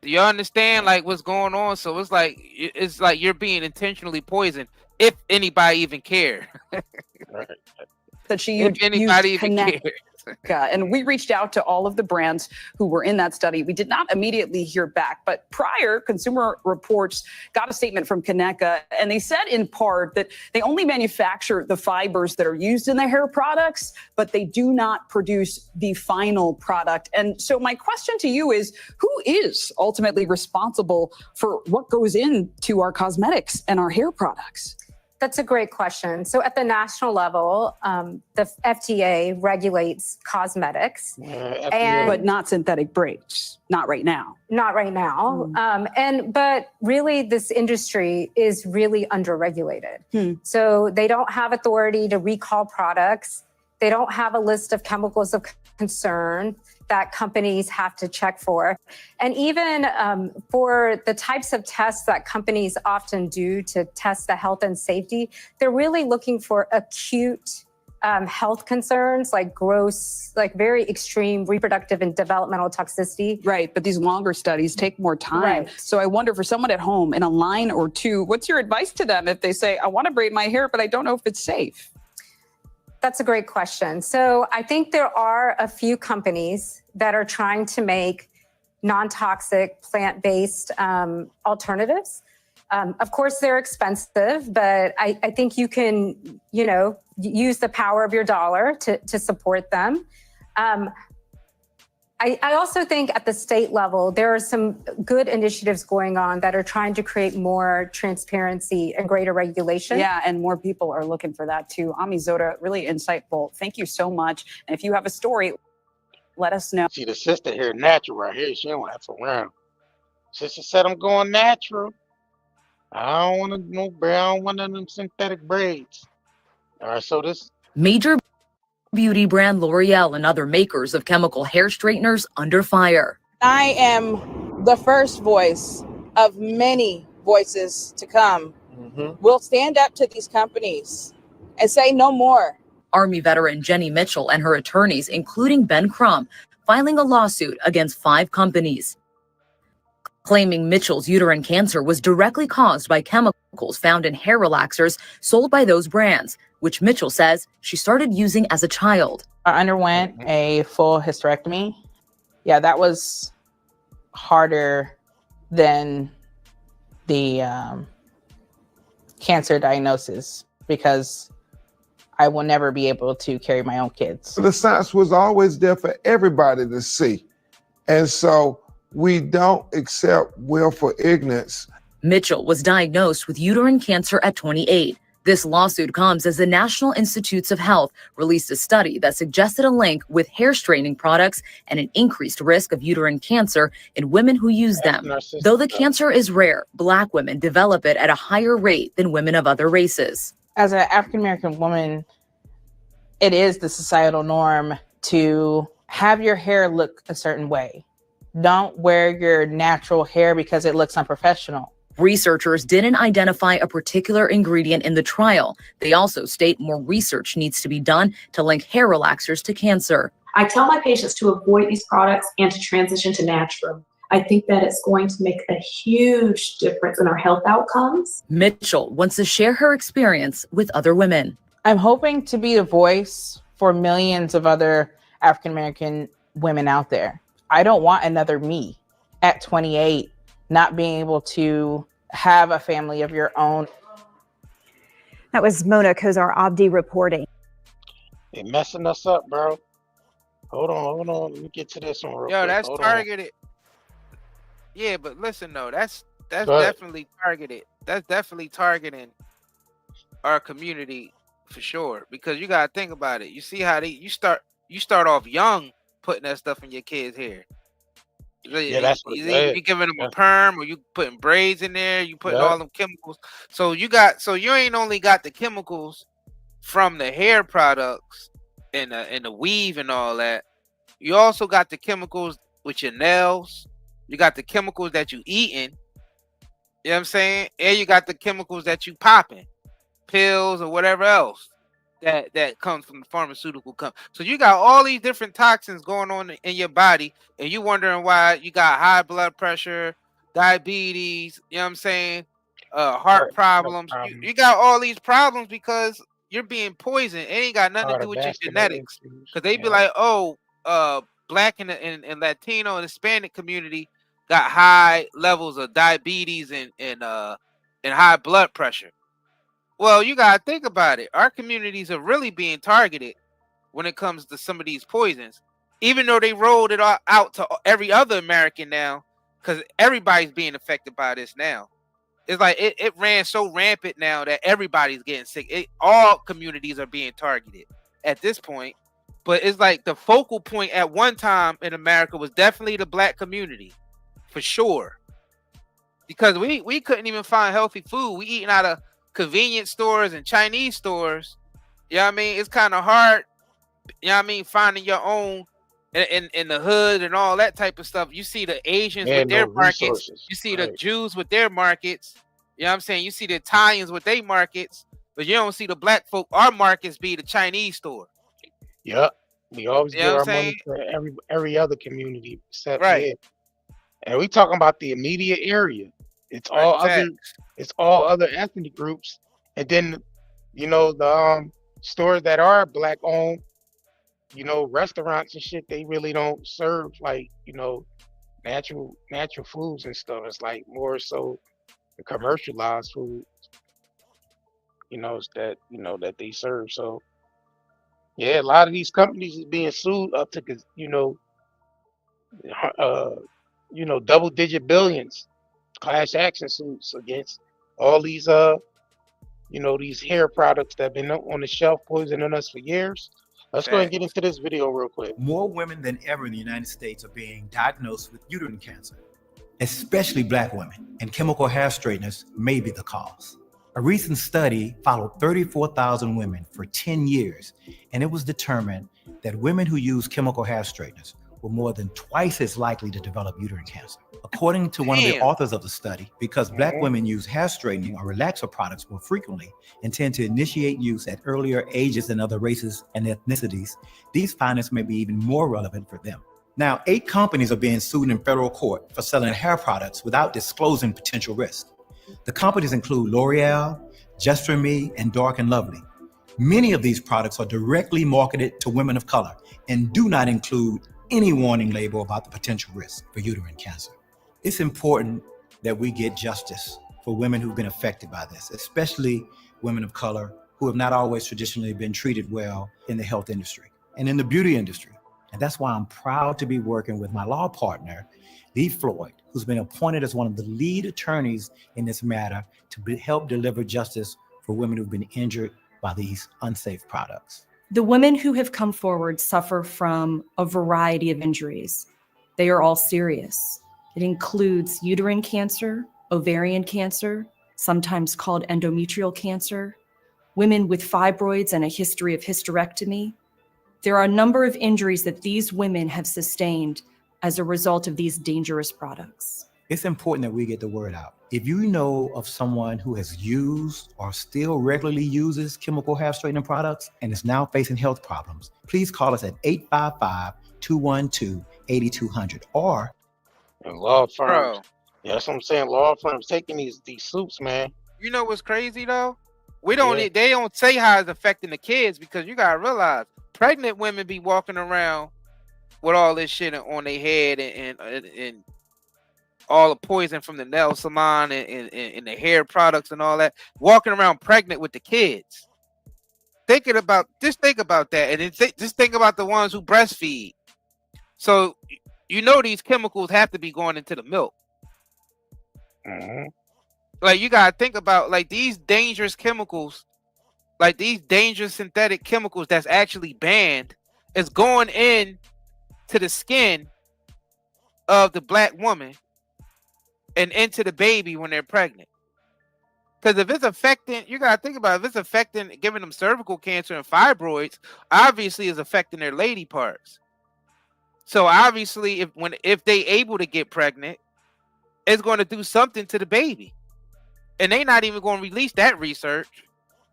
Do you understand like what's going on? So it's like you're being intentionally poisoned, if anybody even care. Right. That she if anybody even cares. And we reached out to all of the brands who were in that study. We did not immediately hear back, but prior, Consumer Reports got a statement from Kaneka, and they said in part that they only manufacture the fibers that are used in the hair products, but they do not produce the final product. And so my question to you is, who is ultimately responsible for what goes into our cosmetics and our hair products? That's a great question. So at the national level, the FDA regulates cosmetics, but not synthetic braids. Not right now. Not right now. But really, this industry is really underregulated. So they don't have authority to recall products. They don't have a list of chemicals of concern that companies have to check for. And even for the types of tests that companies often do to test the health and safety, they're really looking for acute health concerns like gross, like very extreme reproductive and developmental toxicity. Right, but these longer studies take more time. Right. So I wonder, for someone at home in a line or two, what's your advice to them if they say, I want to braid my hair, but I don't know if it's safe? That's a great question. So I think there are a few companies that are trying to make non-toxic plant-based alternatives. Of course, they're expensive, but I think you can, use the power of your dollar to support them. I also think at the state level, there are some good initiatives going on that are trying to create more transparency and greater regulation. Yeah, and more people are looking for that too. Ami Zoda, really insightful. Thank you so much. And if you have a story, let us know. See, the sister here, natural right here. She don't have to around. Sister said, I'm going natural. I don't want no braid. I don't want none of them synthetic braids. All right, so this major beauty brand L'Oreal and other makers of chemical hair straighteners under fire. I am the first voice of many voices to come. We'll stand up to these companies and say no more. Army veteran Jenny Mitchell and her attorneys, including Ben Crum, filing a lawsuit against 5 companies, claiming Mitchell's uterine cancer was directly caused by chemicals found in hair relaxers sold by those brands, which Mitchell says she started using as a child. I underwent a full hysterectomy. Yeah, that was harder than the cancer diagnosis, because I will never be able to carry my own kids. The science was always there for everybody to see. And so we don't accept willful ignorance. Mitchell was diagnosed with uterine cancer at 28. This lawsuit comes as the National Institutes of Health released a study that suggested a link with hair straightening products and an increased risk of uterine cancer in women who use them. Though the cancer is rare, Black women develop it at a higher rate than women of other races. As an African-American woman, it is the societal norm to have your hair look a certain way. Don't wear your natural hair because it looks unprofessional. Researchers didn't identify a particular ingredient in the trial. They also state more research needs to be done to link hair relaxers to cancer. I tell my patients to avoid these products and to transition to natural. I think that it's going to make a huge difference in our health outcomes. Mitchell wants to share her experience with other women. I'm hoping to be a voice for millions of other African American women out there. I don't want another me at 28, not being able to have a family of your own. That was Mona Kozar Abdi reporting. They messing us up, bro. Hold on. Let me get to this one real Yo, quick. that's Hold targeted. Yeah, but listen though, that's Go ahead. definitely targeted. That's definitely targeting our community for sure. Because you gotta think about it. You see how you start off young putting that stuff in your kids' hair. Yeah, that's what You it is. giving them a That's- perm, or you putting braids in there. You putting Yeah. all them chemicals. So you ain't only got the chemicals from the hair products and the weave and all that. You also got the chemicals with your nails. You got the chemicals that you eating. You know what I'm saying? And you got the chemicals that you popping, pills or whatever else that comes from the pharmaceutical company. So you got all these different toxins going on in your body, and you wondering why you got high blood pressure, diabetes, you know what I'm saying? Heart problems. You got all these problems because you're being poisoned. It ain't got nothing to do with your Cardiovascular genetics. issues. Because they be Yeah. like, oh, Black and Latino and Hispanic community got high levels of diabetes and high blood pressure. Well, you gotta think about it. Our communities are really being targeted when it comes to some of these poisons, even though they rolled it out to every other American now, because everybody's being affected by this now. It's like it ran so rampant now that everybody's getting sick. All communities are being targeted at this point. But it's like the focal point at one time in America was definitely the Black community, for sure. Because we couldn't even find healthy food. We eating out of convenience stores and Chinese stores. You know what I mean? It's kind of hard, you know what I mean, finding your own in the hood and all that type of stuff. You see the Asians with their markets. Resources. You see the Jews with their markets. You know what I'm saying? You see the Italians with their markets, but you don't see the Black folk. Our markets be the Chinese store. Yep. We always You know give what our I'm money saying? to every other community except Right. yeah. And we talking about the immediate area. It's all Right, other ethnic groups. And then, the stores that are Black owned, restaurants and shit, they really don't serve like, natural foods and stuff. It's like more so the commercialized food, that they serve. So yeah, a lot of these companies is being sued up to, double digit billions, class action suits against all these, these hair products that have been on the shelf poisoning us for years. Let's go ahead and get into this video real quick. More women than ever in the United States are being diagnosed with uterine cancer, especially Black women, and chemical hair straighteners may be the cause. A recent study followed 34,000 women for 10 years, and it was determined that women who use chemical hair straighteners were more than twice as likely to develop uterine cancer. According to one of the authors of the study, because Black women use hair straightening or relaxer products more frequently and tend to initiate use at earlier ages than other races and ethnicities, these findings may be even more relevant for them. Now, 8 companies are being sued in federal court for selling hair products without disclosing potential risk. The companies include L'Oreal, Just For Me, and Dark and Lovely. Many of these products are directly marketed to women of color and do not include any warning label about the potential risk for uterine cancer. It's important that we get justice for women who've been affected by this, especially women of color who have not always traditionally been treated well in the health industry and in the beauty industry. And that's why I'm proud to be working with my law partner, Lee Floyd, who's been appointed as one of the lead attorneys in this matter to help deliver justice for women who've been injured by these unsafe products. The women who have come forward suffer from a variety of injuries. They are all serious. It includes uterine cancer, ovarian cancer, sometimes called endometrial cancer, women with fibroids and a history of hysterectomy. There are a number of injuries that these women have sustained as a result of these dangerous products. It's important that we get the word out. If you know of someone who has used or still regularly uses chemical hair straightening products and is now facing health problems, please call us at 855-212-8200 or And law firms. Bro, Yeah, that's what I'm saying. Law firms taking these suits, man. you know what's crazy though? Yeah. They don't say how it's affecting the kids because you gotta realize pregnant women be walking around with all this shit on their head and all the poison from the nail salon and the hair products and all that, walking around pregnant with the kids. Think about that, and then just think about the ones who breastfeed. So you know these chemicals have to be going into the milk. Like you gotta think about like these dangerous chemicals, like these dangerous synthetic chemicals that's actually banned, is going in to the skin of the black woman and into the baby when they're pregnant. Because if it's affecting, you gotta think about it, if it's affecting, giving them cervical cancer and fibroids, obviously is affecting their lady parts. So obviously, if they able to get pregnant, it's going to do something to the baby, and they not even going to release that research.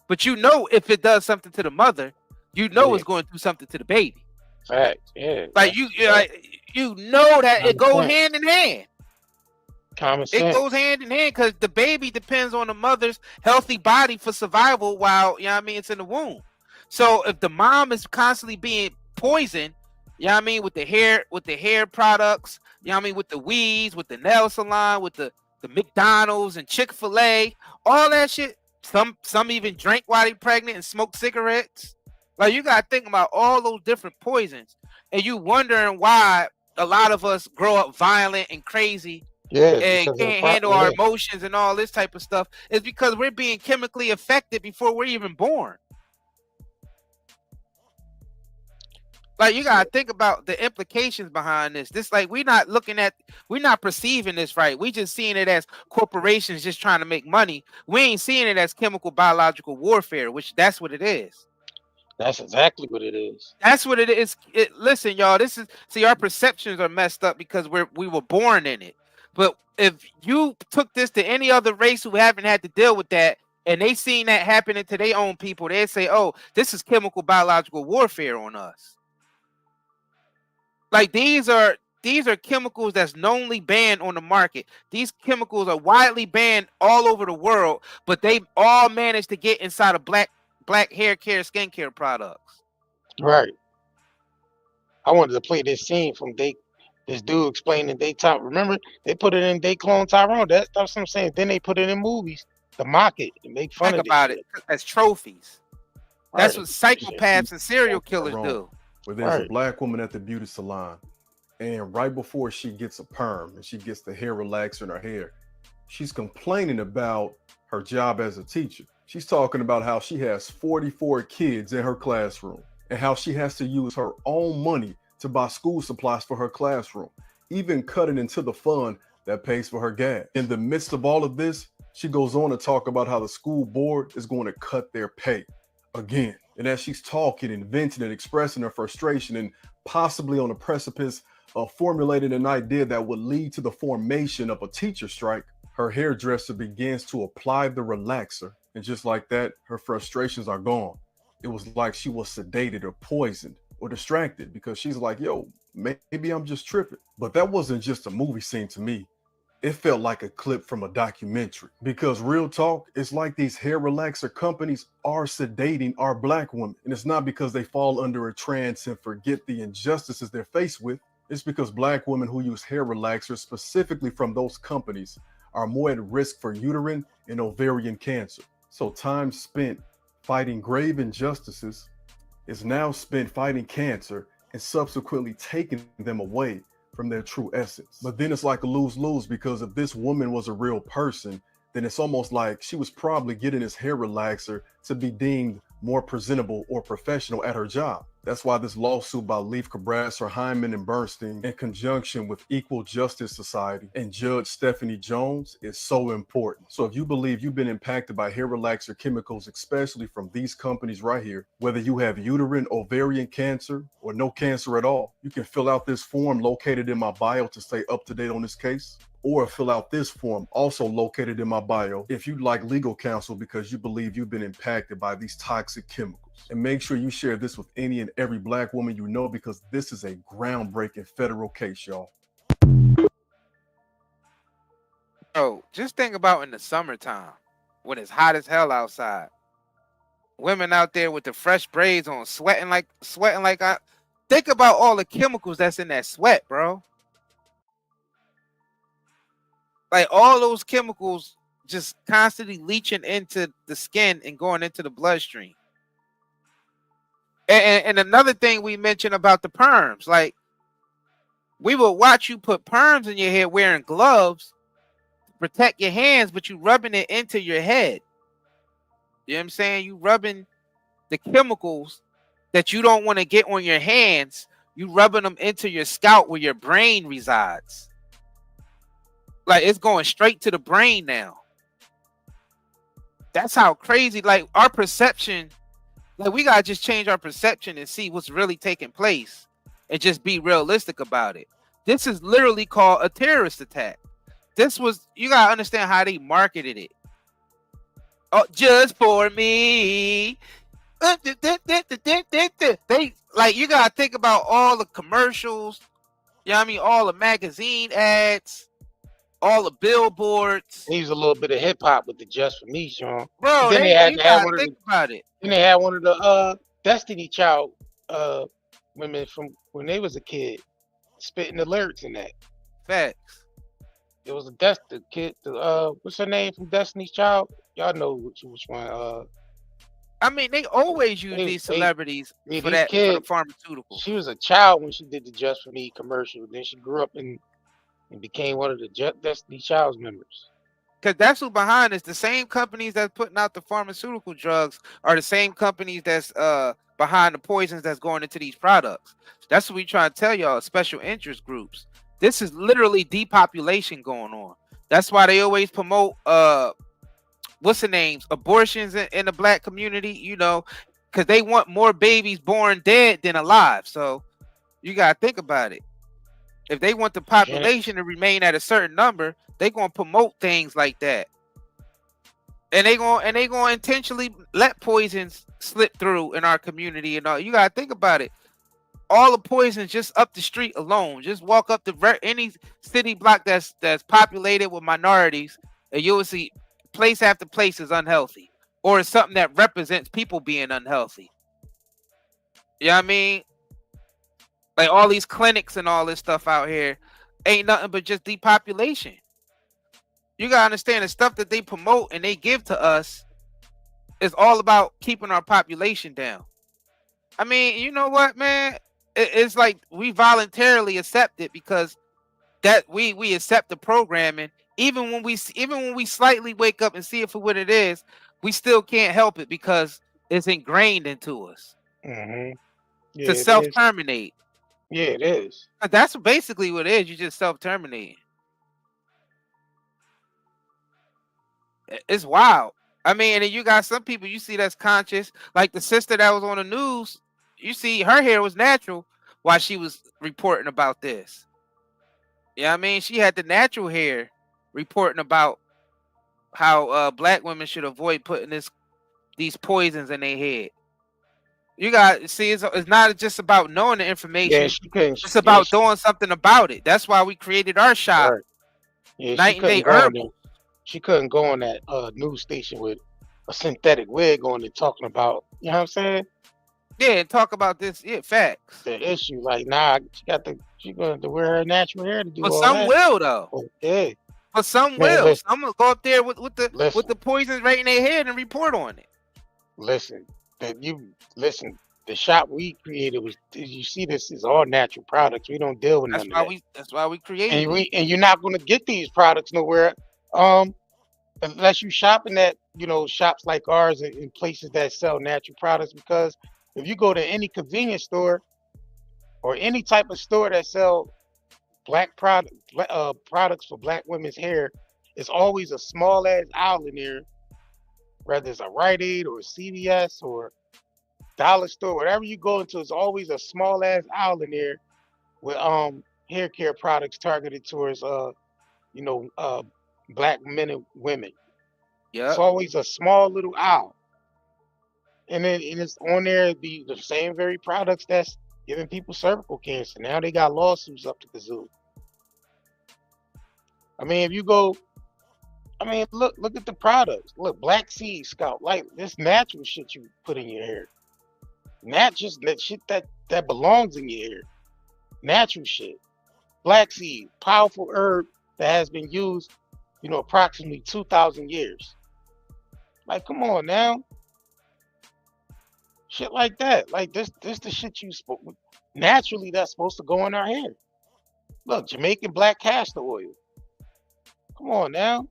But you know, if it does something to the mother, you know it's going to do something to the baby. Fact, yeah. Like you know that it goes hand in hand. Common sense. It goes hand in hand because the baby depends on the mother's healthy body for survival while, you know what I mean, it's in the womb. So if the mom is constantly being poisoned, you know what I mean, with the hair products, you know what I mean, with the weeds, with the nail salon, with the McDonald's and Chick-fil-A, all that shit. Some even drink while they pregnant and smoke cigarettes. Like you gotta think about all those different poisons, and you wondering why a lot of us grow up violent and crazy. Yeah, And can't handle our emotions and all this type of stuff. Is because we're being chemically affected before we're even born. Like you gotta think about the implications behind this. This like we're not perceiving this right. We just seeing it as corporations just trying to make money. We ain't seeing it as chemical biological warfare, which that's what it is. That's exactly what it is. That's what it is. Listen, y'all, our perceptions are messed up because we were born in it. But if you took this to any other race who haven't had to deal with that, and they seen that happening to their own people, they'd say, "Oh, this is chemical biological warfare on us." Like these are chemicals that's knownly banned on the market. These chemicals are widely banned all over the world, but they all managed to get inside of black hair care, skincare products. Right. I wanted to play this scene from this dude explaining daytime. Remember, they put it in They Clone Tyrone. That's what I'm saying. Then they put it in movies to mock it and make fun of it. Think about it as trophies. That's what psychopaths and serial killers do. Where there's a black woman at the beauty salon, and right before she gets a perm and she gets the hair relaxer in her hair, she's complaining about her job as a teacher. She's talking about how she has 44 kids in her classroom and how she has to use her own money to buy school supplies for her classroom, even cutting into the fund that pays for her gas. In the midst of all of this, she goes on to talk about how the school board is going to cut their pay again. And as she's talking and venting and expressing her frustration and possibly on the precipice of formulating an idea that would lead to the formation of a teacher strike, her hairdresser begins to apply the relaxer. And just like that, her frustrations are gone. It was like she was sedated or poisoned or distracted because she's like, yo, maybe I'm just tripping. But that wasn't just a movie scene to me. It felt like a clip from a documentary, because real talk, it's like these hair relaxer companies are sedating our black women. And it's not because they fall under a trance and forget the injustices they're faced with. It's because black women who use hair relaxers specifically from those companies are more at risk for uterine and ovarian cancer. So time spent fighting grave injustices is now spent fighting cancer and subsequently taking them away from their true essence. But then it's like a lose-lose, because if this woman was a real person, then it's almost like she was probably getting this hair relaxer to be deemed more presentable or professional at her job. That's why this lawsuit by Leif Cabrasser, Hyman, and Bernstein, in conjunction with Equal Justice Society and Judge Stephanie Jones, is so important. So if you believe you've been impacted by hair relaxer chemicals, especially from these companies right here, whether you have uterine, ovarian cancer, or no cancer at all, you can fill out this form located in my bio to stay up to date on this case. Or fill out this form, also located in my bio, if you'd like legal counsel because you believe you've been impacted by these toxic chemicals. And make sure you share this with any and every black woman you know, because this is a groundbreaking federal case, y'all. Bro, just think about in the summertime when it's hot as hell outside. Women out there with the fresh braids on, sweating like I. Think about all the chemicals that's in that sweat, bro. Like all those chemicals just constantly leaching into the skin and going into the bloodstream. And another thing we mentioned about the perms, like we will watch you put perms in your hair wearing gloves to protect your hands, but you rubbing it into your head. You know what I'm saying? You rubbing the chemicals that you don't want to get on your hands, you rubbing them into your scalp where your brain resides. Like it's going straight to the brain now. That's how crazy, like our perception, like we gotta just change our perception and see what's really taking place and just be realistic about it. This is literally called a terrorist attack. This was, you gotta understand how they marketed it. Oh, just for me. They, like, you gotta think about all the commercials, you know what I mean, all the magazine ads, all the billboards. They use a little bit of hip hop with the "Just for Me" song. Bro, Then you had gotta one of think about it. Then they had one of the Destiny Child women from when they was a kid spitting the lyrics in that. Facts. It was the kid, what's her name from Destiny's Child? Y'all know which one. I mean, they always use these celebrities for that, for the pharmaceuticals. She was a child when she did the Just for Me commercial. Then she grew up and became one of the Destiny Child's members. Because that's who behind this. The same companies that's putting out the pharmaceutical drugs are the same companies that's behind the poisons that's going into these products. That's what we try to tell y'all, special interest groups. This is literally depopulation going on. That's why they always promote what's the names, abortions in the black community, you know, because they want more babies born dead than alive. So you gotta think about it. If they want the population to remain at a certain number, they gonna promote things like that, and they gonna intentionally let poisons slip through in our community. And all, you gotta think about it. All the poisons just up the street alone. Just walk up to any city block that's populated with minorities, and you'll see place after place is unhealthy, or it's something that represents people being unhealthy. You know what I mean? Like all these clinics and all this stuff out here ain't nothing but just depopulation. You gotta understand the stuff that they promote and they give to us is all about keeping our population down. I mean, you know what, man? It's like we voluntarily accept it because that we accept the programming. Even when we slightly wake up and see it for what it is, we still can't help it because it's ingrained into us to self-terminate. Yeah, it is. That's basically what it is. You just self-terminate. It's wild. I mean, and then you got some people you see that's conscious, like the sister that was on the news. You see her hair was natural while she was reporting about this. Yeah, I mean, she had the natural hair reporting about how black women should avoid putting these poisons in their head. You got see, it's not just about knowing the information. Yeah, it's about doing something about it. That's why we created our shop. Right. Yeah, Night and Day Herbal. She couldn't go on that news station with a synthetic wig on it talking about, you know what I'm saying? Yeah, and talk about this. Yeah, facts. The issue, like, nah, she going to wear her natural hair to do but all some that. will though. Oh, yeah. But some will. Listen, Some will go up there with the poisons right in their head and report on it. Listen, the shop we created you see, this is all natural products. We don't deal with none of that. That's why we created it. And you're not going to get these products nowhere unless you shopping at, you know, shops like ours in places that sell natural products. Because if you go to any convenience store or any type of store that sell products for black women's hair, it's always a small ass aisle in there, whether it's a Rite Aid or a CVS or dollar store, whatever you go into, it's always a small ass aisle in there with hair care products targeted towards black men and women. Yeah, it's always a small little aisle, and it's on there the same very products that's giving people cervical cancer. Now they got lawsuits up to the zoo. I mean, if you go I mean, look at the products. Look, black seed scalp, like this natural shit you put in your hair. Just that shit that belongs in your hair. Natural shit. Black seed, powerful herb that has been used, approximately 2,000 years. Like, come on now. Shit like that. Like this the shit naturally that's supposed to go in our hair. Look, Jamaican black castor oil. Come on now.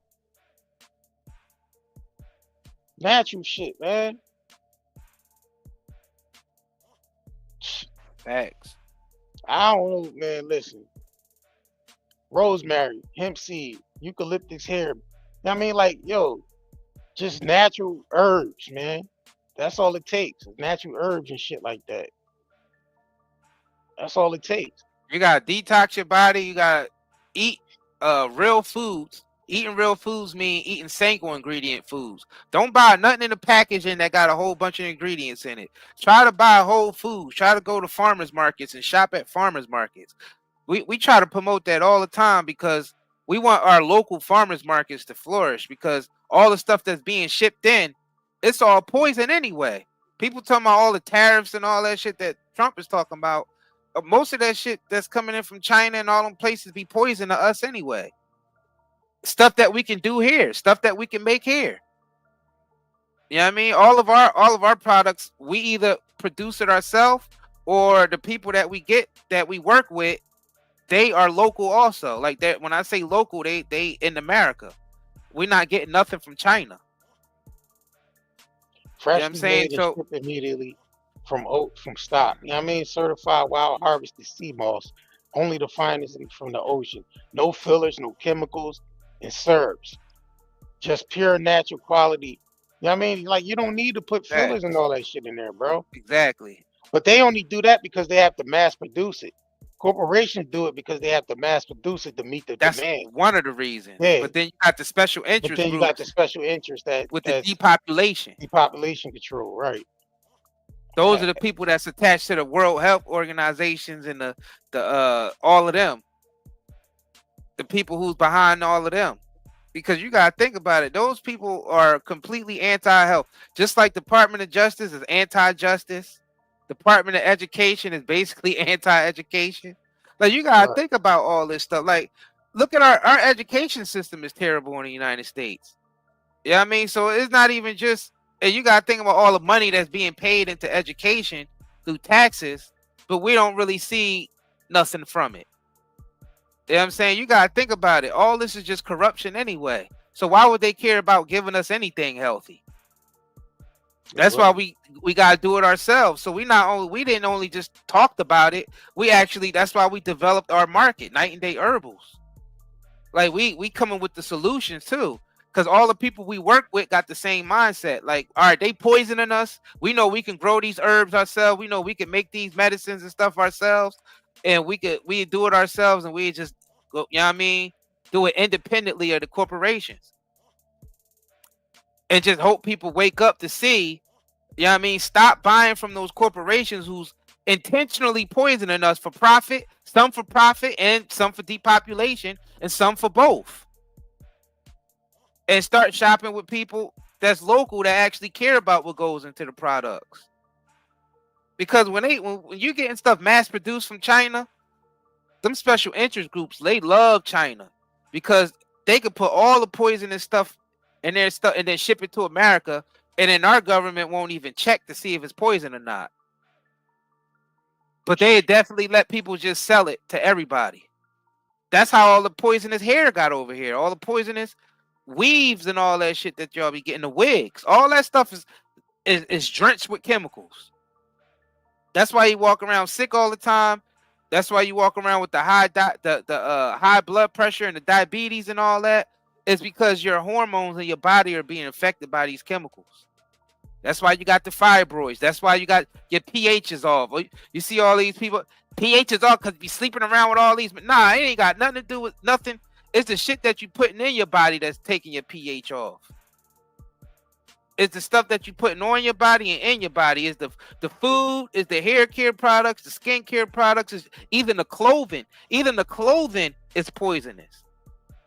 Natural shit, man. Facts. I don't know, man. Listen. Rosemary, hemp seed, eucalyptus hair. I mean, like, yo, just natural herbs, man. That's all it takes. Natural herbs and shit like that. That's all it takes. You gotta detox your body. You gotta eat real foods. Eating real foods mean eating single ingredient foods. Don't buy nothing in the packaging that got a whole bunch of ingredients in it. Try to buy whole foods. Try to go to farmers markets and shop at farmers markets. We try to promote that all the time because we want our local farmers markets to flourish, because all the stuff that's being shipped in, it's all poison anyway. People talking about all the tariffs and all that shit that Trump is talking about. Most of that shit that's coming in from China and all them places be poison to us anyway. Stuff that we can do here, stuff that we can make here. You know what I mean? All of our products, we either produce it ourselves or the people that we work with, they are local also. Like that, when I say local, they in America. We're not getting nothing from China. Freshly You know what I'm saying? made and So shipped immediately from stock. You know what I mean? Certified wild harvested sea moss, only the finest from the ocean. No fillers, no chemicals, and syrups. Just pure natural quality. You know what I mean? Like, you don't need to put fillers and all that shit in there, bro. exactly. But they only do that because they have to mass produce it. Corporations do it because they have to mass produce it to meet the That's demand. one of the reasons. Yeah. But then you got the special But interest then you got the groups special interest with the that's depopulation. depopulation control, right? Those are the people that's attached to the World Health Organizations and the all of them. The people who's behind all of them. Because you gotta think about it. Those people are completely anti-health. Just like Department of Justice is anti-justice. Department of Education is basically anti-education. Like, you gotta think about all this stuff. Like, look at our education system is terrible in the United States. You know what I mean? So it's not even just, and you gotta think about all the money that's being paid into education through taxes, but we don't really see nothing from it. You know what I'm saying? You gotta think about it. All this is just corruption anyway. So why would they care about giving us anything healthy? That's why we gotta do it ourselves. So we didn't only just talked about it. That's why we developed our market, Night and Day Herbals. Like we coming with the solutions too. Because all the people we work with got the same mindset. Like, all right, they poisoning us. We know we can grow these herbs ourselves. We know we can make these medicines and stuff ourselves. And we do it ourselves, and we just go, you know what I mean? Do it independently of the corporations. And just hope people wake up to see, you know what I mean? Stop buying from those corporations who's intentionally poisoning us for profit, some for profit and some for depopulation and some for both. And start shopping with people that's local that actually care about what goes into the products. Because when you're getting stuff mass produced from China, them special interest groups, they love China because they could put all the poisonous stuff in their stuff and then ship it to America, and then our government won't even check to see if it's poison or not. But they definitely let people just sell it to everybody. That's how all the poisonous hair got over here. All the poisonous weaves and all that shit that y'all be getting, the wigs, all that stuff is drenched with chemicals. That's why you walk around sick all the time. That's why you walk around with the high blood pressure and the diabetes and all that. It's because your hormones in your body are being affected by these chemicals. That's why you got the fibroids. That's why you got your pH is off. You see all these people, pH is off because you be sleeping around with all these. But nah, it ain't got nothing to do with nothing. It's the shit that you putting in your body that's taking your pH off. It's the stuff that you putting on your body and in your body. Is the food, is the hair care products, the skin care products, is even the clothing. Even the clothing is poisonous.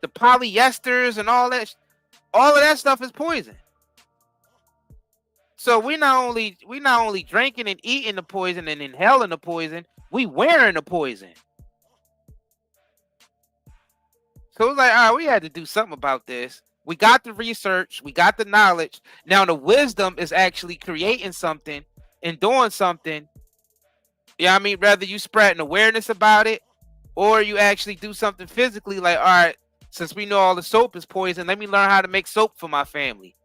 The polyesters and all that. All of that stuff is poison. So we not only drinking and eating the poison and inhaling the poison, we wearing the poison. So it's like, all right, we had to do something about this. We got the research, we got the knowledge. Now the wisdom is actually creating something and doing something. Yeah, I mean, whether you spreading awareness about it or you actually do something physically, like, all right, since we know all the soap is poison, let me learn how to make soap for my family.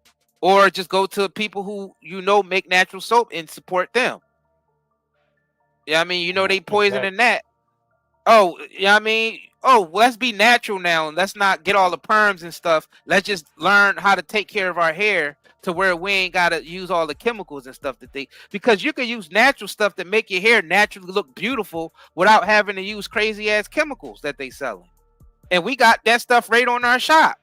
Or just go to people who make natural soap and support them. Yeah, I mean, they poison in that. Oh, yeah, I mean, let's be natural now and let's not get all the perms and stuff. Let's just learn how to take care of our hair to where we ain't gotta use all the chemicals and stuff because you can use natural stuff that make your hair naturally look beautiful without having to use crazy ass chemicals that they selling. And we got that stuff right on our shop.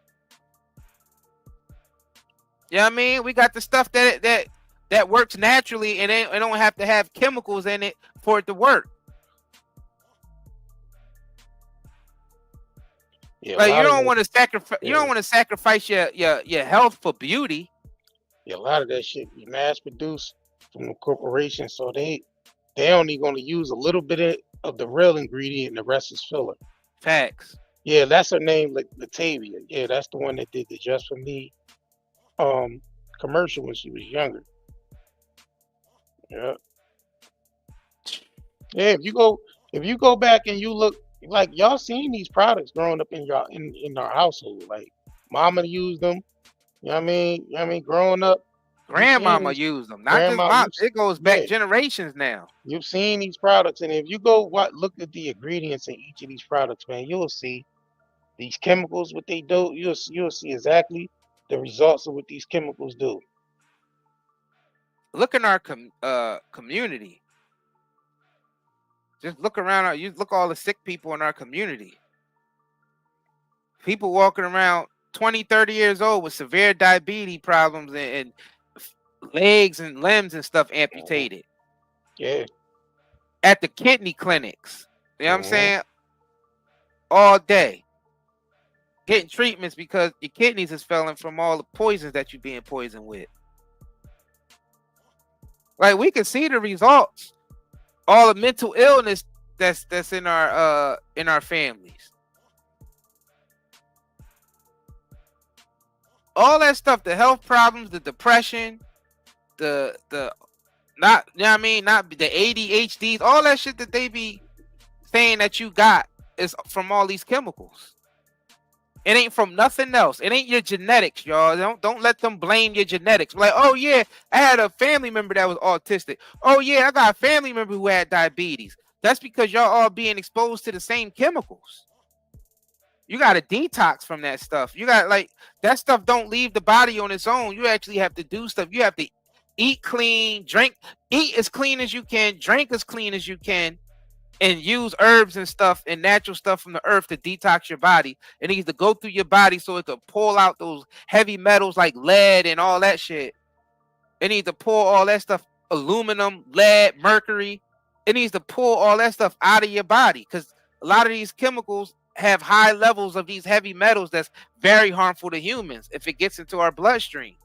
Yeah, I mean, we got the stuff that works naturally and it don't have to have chemicals in it for it to work. Yeah, like you don't want to sacrifice. You don't want to sacrifice your health for beauty. Yeah, a lot of that shit be mass produced from the corporation, so they only gonna use a little bit of the real ingredient, and the rest is filler. Facts. Yeah, that's her name, like Latavia. Yeah, that's the one that did the Just For Me commercial when she was younger. Yeah. Yeah, if you go back and you look, like, y'all seen these products growing up in our household. Like, mama used them. You know what I mean? Growing up. Grandmama used them. Not just mom. It goes back generations now. You've seen these products, and if you go look at the ingredients in each of these products, man, you'll see these chemicals, what they do. You'll see exactly the results of what these chemicals do. Look in our community. Just look around. You look all the sick people in our community. People walking around 20, 30 years old with severe diabetes problems and legs and limbs and stuff amputated. Yeah. At the kidney clinics. You know what I'm saying? All day. Getting treatments because your kidneys is failing from all the poisons that you're being poisoned with. Like, we can see the results. All the mental illness that's in our families. All that stuff, the health problems, the depression, the not the ADHDs, all that shit that they be saying that you got is from all these chemicals. It ain't from nothing else. It ain't your genetics, y'all. Don't let them blame your genetics. Like, oh yeah, I had a family member that was autistic. Oh yeah, I got a family member who had diabetes. That's because y'all all being exposed to the same chemicals. You got to detox from that stuff. You got, like, that stuff don't leave the body on its own. You actually have to do stuff. You have to eat clean, eat as clean as you can, drink as clean as you can, and use herbs and stuff and natural stuff from the earth to detox your body. It needs to go through your body so it can pull out those heavy metals like lead and all that shit. It needs to pull all that stuff, aluminum, lead, mercury. It needs to pull all that stuff out of your body because a lot of these chemicals have high levels of these heavy metals that's very harmful to humans. If it gets into our bloodstream,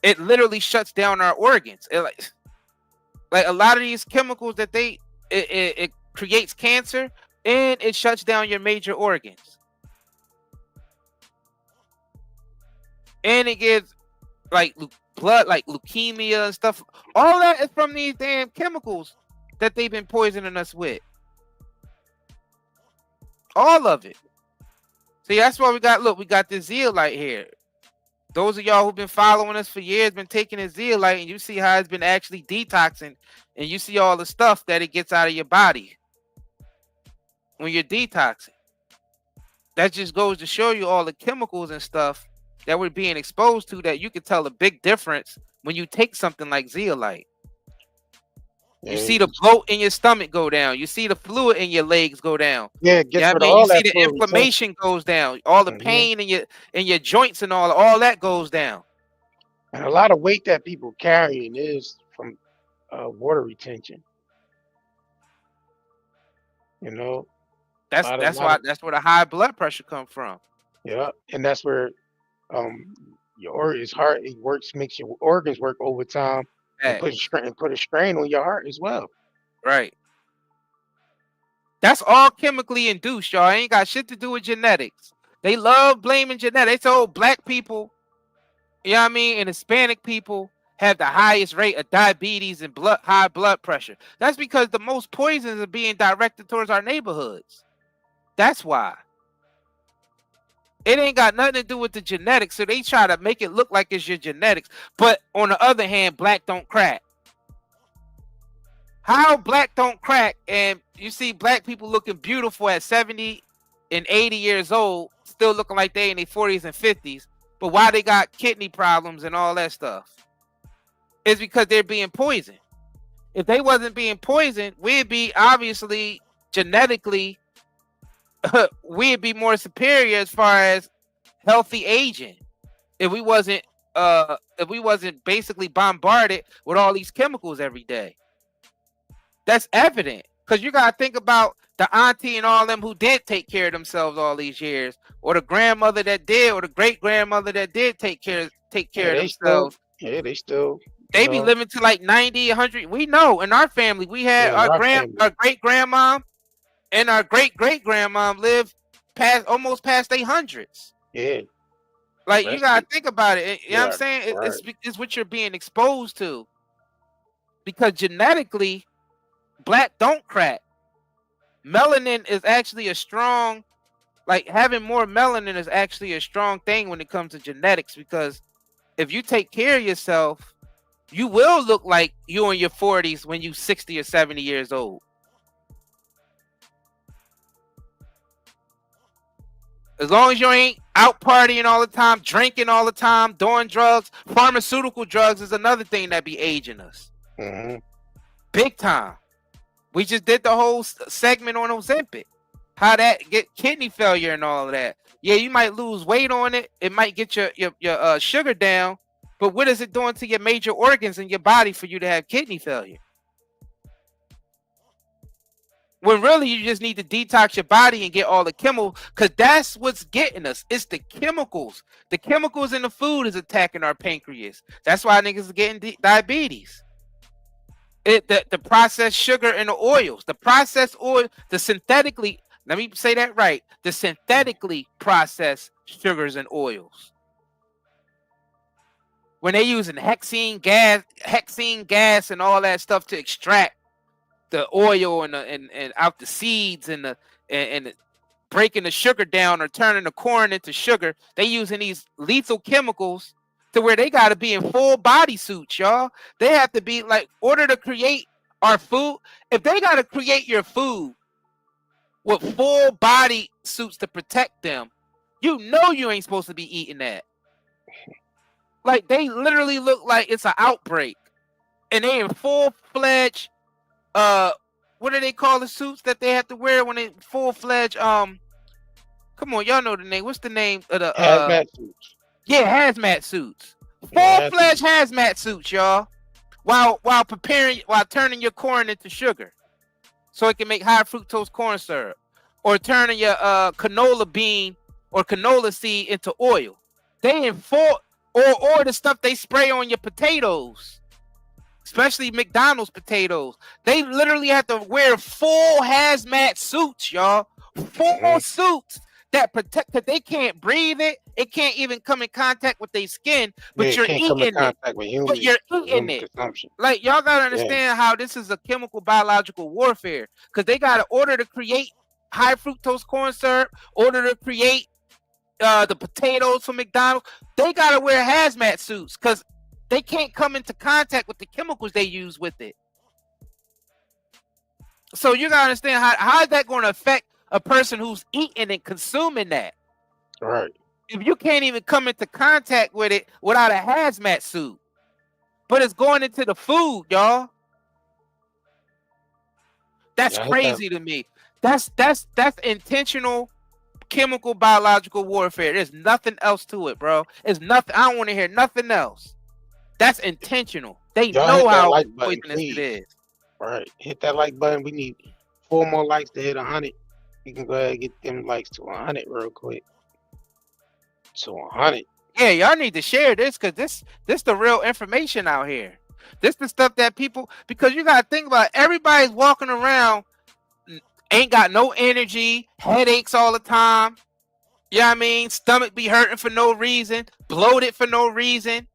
it literally shuts down our organs. Like a lot of these chemicals that it creates cancer and it shuts down your major organs. And it gives like blood, like leukemia and stuff. All that is from these damn chemicals that they've been poisoning us with. All of it. See, that's why we got this zeolite here. Those of y'all who've been following us for years, been taking a zeolite, and you see how it's been actually detoxing, and you see all the stuff that it gets out of your body when you're detoxing. That just goes to show you all the chemicals and stuff that we're being exposed to, that you can tell a big difference when you take something like zeolite. You see the bloat in your stomach go down. You see the fluid in your legs go down. Yeah, it gets rid of all that. You see the inflammation goes down. All the pain in your joints and all that goes down. And a lot of weight that people carrying is from water retention. You know, that's where the high blood pressure comes from. Yeah, and that's where Um, his heart, it works, makes your organs work overtime and Facts. put a strain on your heart as well. Right. That's all chemically induced, y'all. Ain't got shit to do with genetics. They love blaming genetics. They told black people, you know what I mean, and Hispanic people have the highest rate of diabetes and high blood pressure. That's because the most poisons are being directed towards our neighborhoods. That's why. It ain't got nothing to do with the genetics, so they try to make it look like it's your genetics. But on the other hand, black don't crack. How black don't crack, and you see black people looking beautiful at 70 and 80 years old, still looking like they in their 40s and 50s, but why they got kidney problems and all that stuff? It's because they're being poisoned. If they wasn't being poisoned, we'd be obviously genetically, we'd be more superior as far as healthy aging. If we wasn't basically bombarded with all these chemicals every day. That's evident, because you gotta think about the auntie and all them who did take care of themselves all these years, or the grandmother that did, or the great grandmother that did take care of themselves. They be living to like 90, 100. We know in our family, we had our great grandma and our great grandma lived almost past their hundreds. Yeah. Like, you gotta think about it. You know what I'm saying? It's what you're being exposed to. Because genetically, black don't crack. Melanin is actually a strong, like having more melanin is actually a strong thing when it comes to genetics, because if you take care of yourself, you will look like you in your 40s when you 60 or 70 years old. As long as you ain't out partying all the time, drinking all the time, doing drugs. Pharmaceutical drugs is another thing that be aging us. Mm-hmm. Big time. We just did the whole segment on Ozempic. How that get kidney failure and all of that. Yeah, you might lose weight on it. It might get your sugar down. But what is it doing to your major organs in your body for you to have kidney failure? When really you just need to detox your body and get all the chemicals, because that's what's getting us. It's the chemicals. The chemicals in the food is attacking our pancreas. That's why niggas are getting diabetes. The processed sugar and the oils. The processed oil, the synthetically, let me say that right. The synthetically processed sugars and oils. When they using hexene gas and all that stuff to extract the oil and out the seeds and breaking the sugar down or turning the corn into sugar, they using these lethal chemicals to where they got to be in full body suits, y'all. They have to be like, order to create our food. If they got to create your food with full body suits to protect them, you know you ain't supposed to be eating that. Like, they literally look like it's an outbreak, and they in full-fledged, what do they call the suits that they have to wear when they full-fledged, come on, y'all know the name. What's the name of the, hazmat suits? Yeah, hazmat suits. Full-fledged hazmat suits, y'all. While turning your corn into sugar, so it can make high fructose corn syrup, or turning your canola bean or canola seed into oil. They in full. Or the stuff they spray on your potatoes, especially McDonald's potatoes. They literally have to wear full hazmat suits, y'all. Full suits that protect, because they can't breathe it. It can't even come in contact with their skin, but you're eating it. But you're eating it. Like, y'all gotta understand how this is a chemical biological warfare, because they gotta order to create high fructose corn syrup, order to create the potatoes from McDonald's. They gotta wear hazmat suits because they can't come into contact with the chemicals they use with it. So you gotta understand how is that going to affect a person who's eating and consuming that? Right. If you can't even come into contact with it without a hazmat suit, but it's going into the food, y'all. That's crazy to me. That's intentional chemical biological warfare. There's nothing else to it, bro. It's nothing. I don't want to hear nothing else. That's intentional. They know how poisonous it is. Right. Hit that like button. We need 4 more likes to hit 100. You can go ahead and get them likes to 100 real quick. To 100. Yeah, y'all need to share this because this the real information out here. This the stuff that people, because you gotta think about it, everybody's walking around, ain't got no energy, headaches all the time. You know what I mean? Stomach be hurting for no reason, bloated for no reason.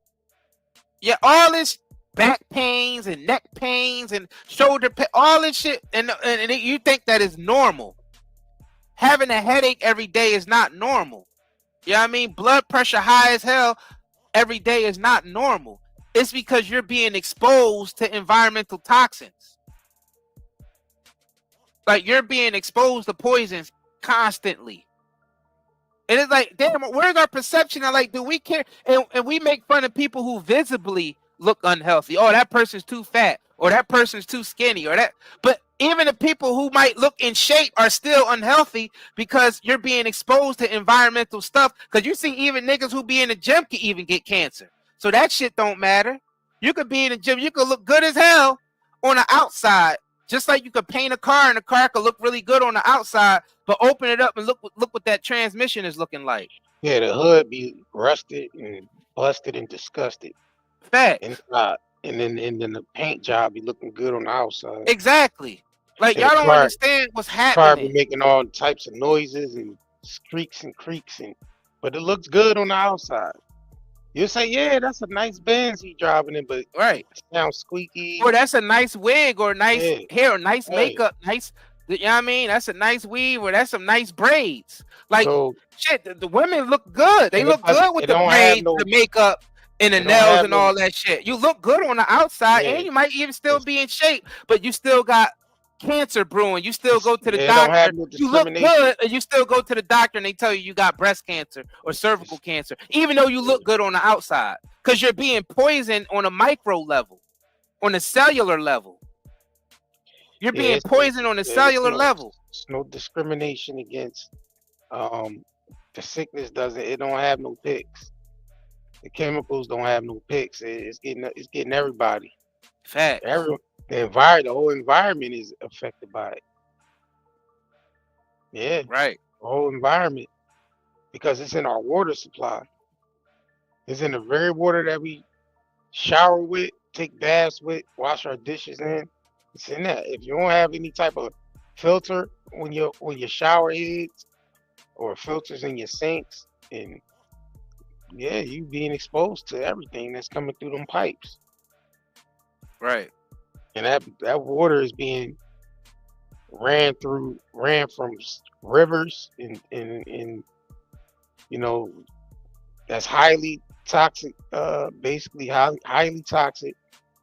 Yeah, all this back pains and neck pains and shoulder pain, all this shit, and you think that is normal. Having a headache every day is not normal. You know what I mean? Blood pressure high as hell every day is not normal. It's because you're being exposed to environmental toxins. Like, you're being exposed to poisons constantly. And it's like, damn, where's our perception of, like, do we care? And we make fun of people who visibly look unhealthy. Oh, that person's too fat, or that person's too skinny, or that. But even the people who might look in shape are still unhealthy because you're being exposed to environmental stuff. Because you see, even niggas who be in the gym can even get cancer. So that shit don't matter. You could be in the gym, you could look good as hell on the outside, just like you could paint a car and the car could look really good on the outside, but open it up and look what that transmission is looking like. Yeah, the hood be rusted and busted and disgusted. Fact. Inside. And then the paint job be looking good on the outside. Exactly. Like, And y'all the don't car- understand what's Car be happening. making all types of noises and squeaks and creaks, but it looks good on the outside. You say, yeah, that's a nice Benz he driving in, but right, it sounds squeaky. Or that's a nice wig, or nice hair, or nice Right. makeup, nice. You know what I mean? That's a nice weave, or that's some nice braids. Like, shit, the women look good. They And look it doesn't- good with it the don't have braids, no- the makeup, and the it don't nails have and no- all that shit. You look good on the outside, Yeah. and you might even still be in shape, but you still got cancer brewing. You still go to the Yeah, it don't have doctor. no You look discrimination. good, and you still go to the doctor, and they tell you got breast cancer or cervical cancer, even though you look good on the outside, because you're being poisoned on a micro level, on a cellular level. You're Yeah, being it's- poisoned on a yeah, cellular it's level. It's no discrimination against the sickness. It don't have no picks. The chemicals don't have no picks. It's getting everybody. Fact. The whole environment is affected by it. Yeah. Right. The whole environment, because it's in our water supply. It's in the very water that we shower with, take baths with, wash our dishes in. It's in that. If you don't have any type of filter when your shower heads, or filters in your sinks, and yeah, you being exposed to everything that's coming through them pipes. Right. And that water is being ran from rivers and you know, that's highly toxic, basically highly toxic.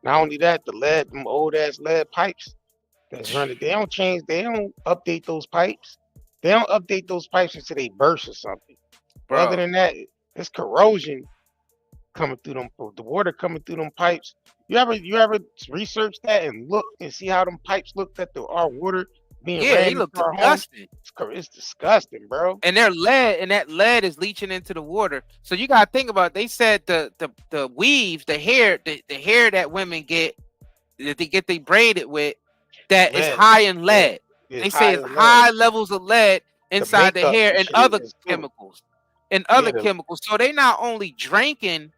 Not only that, the lead, them old ass lead pipes that's running, they don't update those pipes. They don't update those pipes until they burst or something. But other than that, it's corrosion coming through them, the water coming through them pipes. You ever research that and look and see how them pipes looked at our water being Yeah, ran they look into our homes? disgusting. It's disgusting, bro. And their lead, and that lead is leaching into the water. So you gotta think about it. They said the weaves, the hair that women get, that they get they braided with, that is Lead. high in lead. It's They say high it's in high lead. levels of lead inside the makeup hair and and shit other is too. chemicals. And other Yeah, chemicals. So they not only drinking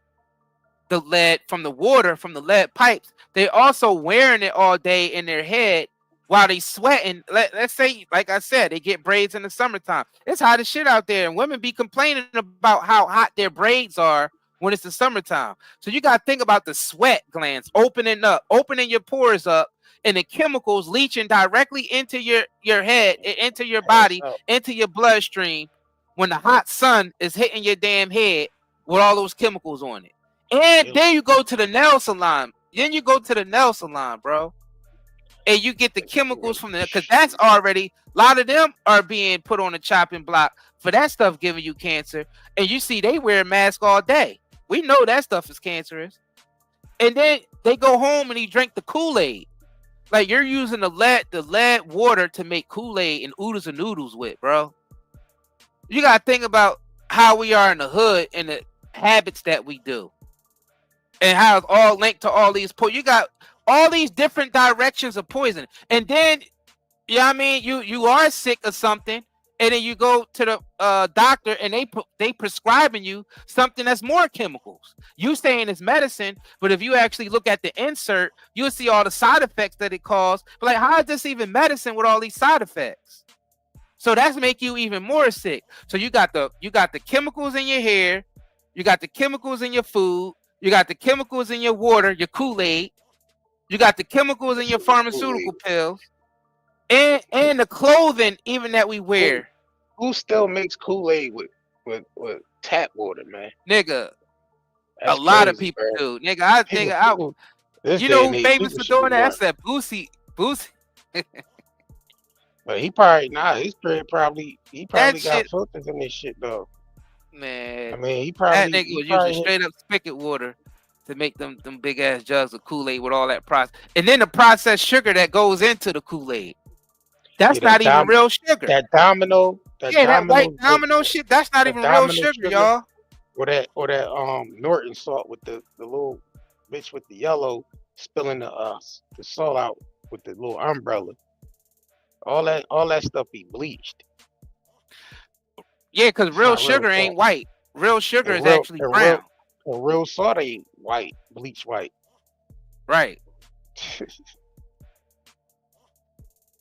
the lead from the water, from the lead pipes, they also wearing it all day in their head while they sweating. Let's say, like I said, they get braids in the summertime. It's hot as shit out there, and women be complaining about how hot their braids are when it's the summertime. So you got to think about the sweat glands opening your pores up, and the chemicals leaching directly into your head, into your body, into your bloodstream when the hot sun is hitting your damn head with all those chemicals on it. And then you go to the nail salon. Then you go to the nail salon, bro. And you get the chemicals from there, because that's already, a lot of them are being put on a chopping block for that stuff giving you cancer. And you see they wear a mask all day. We know that stuff is cancerous. And then they go home and they drink the Kool-Aid. Like, you're using the lead water to make Kool-Aid and oodles and noodles with, bro. You gotta think about how we are in the hood and the habits that we do, and how it's all linked to all these you got all these different directions of poison. And then, you know what I mean, you are sick of something, and then you go to the doctor and they prescribing you something that's more chemicals. You saying it's medicine, but if you actually look at the insert, you'll see all the side effects that it causes. But like, how is this even medicine with all these side effects? So that's make you even more sick. So you got the chemicals in your hair, you got the chemicals in your food, you got the chemicals in your water, your Kool-Aid, you got the chemicals in your pharmaceutical pills, and the clothing even that we wear. Who still makes Kool-Aid with tap water, man? Nigga, That's a lot of crazy, people bro. do. Nigga, This you day know and who age, famous people for should be doing that? That's learning. that Boosie. But he probably his crib probably That got shit, filters in this shit though. man. I mean, That nigga he was probably using straight up spigot water to make them big ass jugs of Kool-Aid with all that process, and then the processed sugar that goes into the Kool-Aid. That's yeah, not even real sugar. that domino, That white domino shit, that's not that even real domino sugar, y'all. or that Norton salt with the little bitch with the yellow spilling the salt out with the little umbrella. All that stuff be bleached. Yeah, because It's real not real sugar ain't salt. white. Real sugar And is real actually and brown. real salt ain't white, bleach white. Right.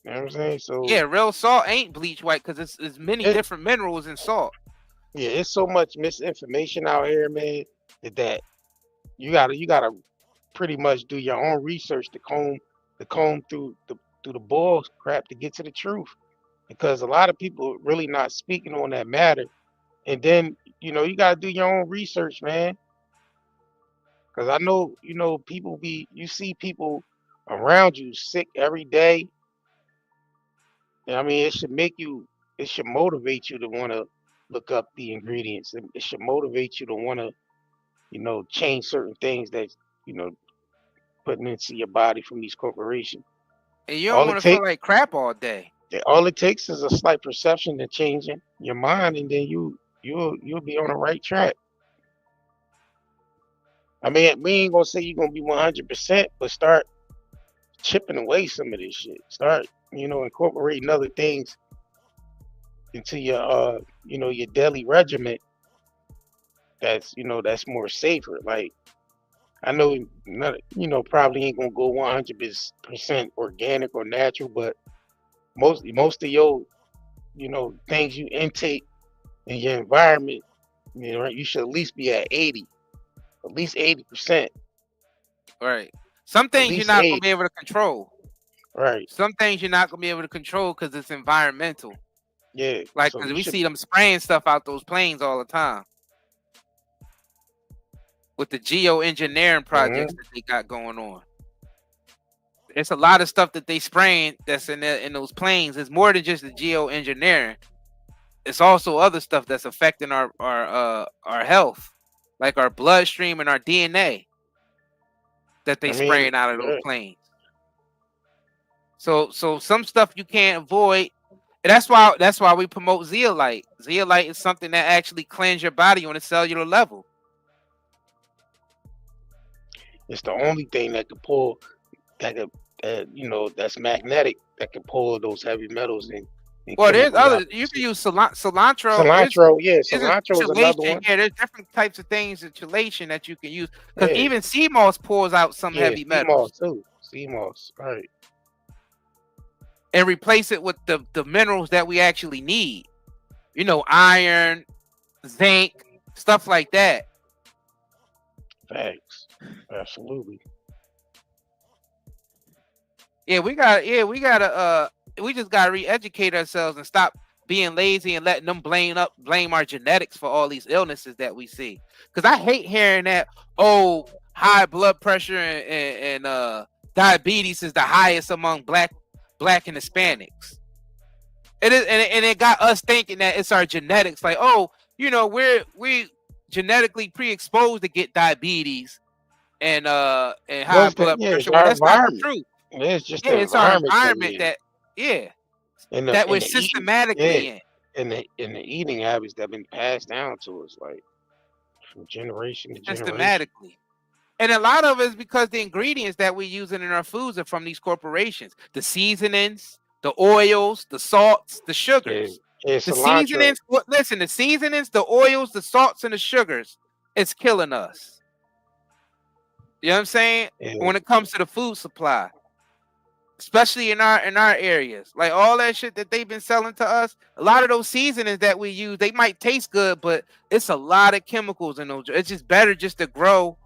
You know what I'm saying? So Yeah, real salt ain't bleach white because it's many different minerals in salt. yeah, it's so much misinformation out here, man, that you gotta pretty much do your own research to comb through the bull crap to get to the truth. Because a lot of people really not speaking on that matter. And then, you gotta do your own research, man. Because I know, you see people around you sick every day. I mean, it should motivate you to want to look up the ingredients. It should motivate you to want to, change certain things that, you know, putting into your body from these corporations. And you don't All want it to feel takes, like crap all day. all it takes is a slight perception to changing your mind, and then you'll be on the right track. I mean, we ain't gonna say you're gonna be 100%, but start chipping away some of this shit. Start, incorporating other things into your your daily regimen that's more safer. Like, I know probably ain't gonna go 100% organic or natural, but most of your things you intake in your environment, you should at least be at 80%. Right. Some At things you're least not gonna 80. be able to control. Right. Some things you're not gonna be able to control because it's environmental. Yeah. Like, So because you we should, see them spraying stuff out those planes all the time with the geoengineering projects that they got going on. It's a lot of stuff that they spraying that's in those planes. It's more than just the geoengineering. It's also other stuff that's affecting our health, like our bloodstream and our DNA that they spraying out of those planes. So some stuff you can't avoid. And that's why we promote zeolite. Zeolite is something that actually cleanses your body on a cellular level. it's the only thing that could pull that's magnetic, that can pull those heavy metals and Well, there's chemicals other. out. You can use cilantro. Cilantro, yeah, There's cilantro is another chelation. one. Yeah, there's different types of things in chelation that you can use. Because Yeah. even sea moss pulls out some Yeah, heavy sea metals moss too. Sea moss, right? and replace it with the minerals that we actually need. Iron, zinc, stuff like that. Facts, absolutely. We just gotta re-educate ourselves and stop being lazy and letting them blame our genetics for all these illnesses that we see. Because I hate hearing that, high blood pressure and diabetes is the highest among black and Hispanics. It is, and it got us thinking that it's our genetics. Like, we genetically pre-exposed to get diabetes and high blood pressure. Well, that's not the truth. It's just the It's our environment environment and that we're the systematically eating, and the eating habits that have been passed down to us, like from generation to generation. systematically. And a lot of it is because the ingredients that we're using in our foods are from these corporations. The seasonings, the oils, the salts, the sugars. Yeah, The cilantro. seasonings, listen, the seasonings, the oils, the salts, and the sugars, it's killing us. You know what I'm saying? Yeah. When it comes to the food supply, especially in our areas, like all that shit that they've been selling to us, a lot of those seasonings that we use, they might taste good, but it's a lot of chemicals in those. It's just better just to grow.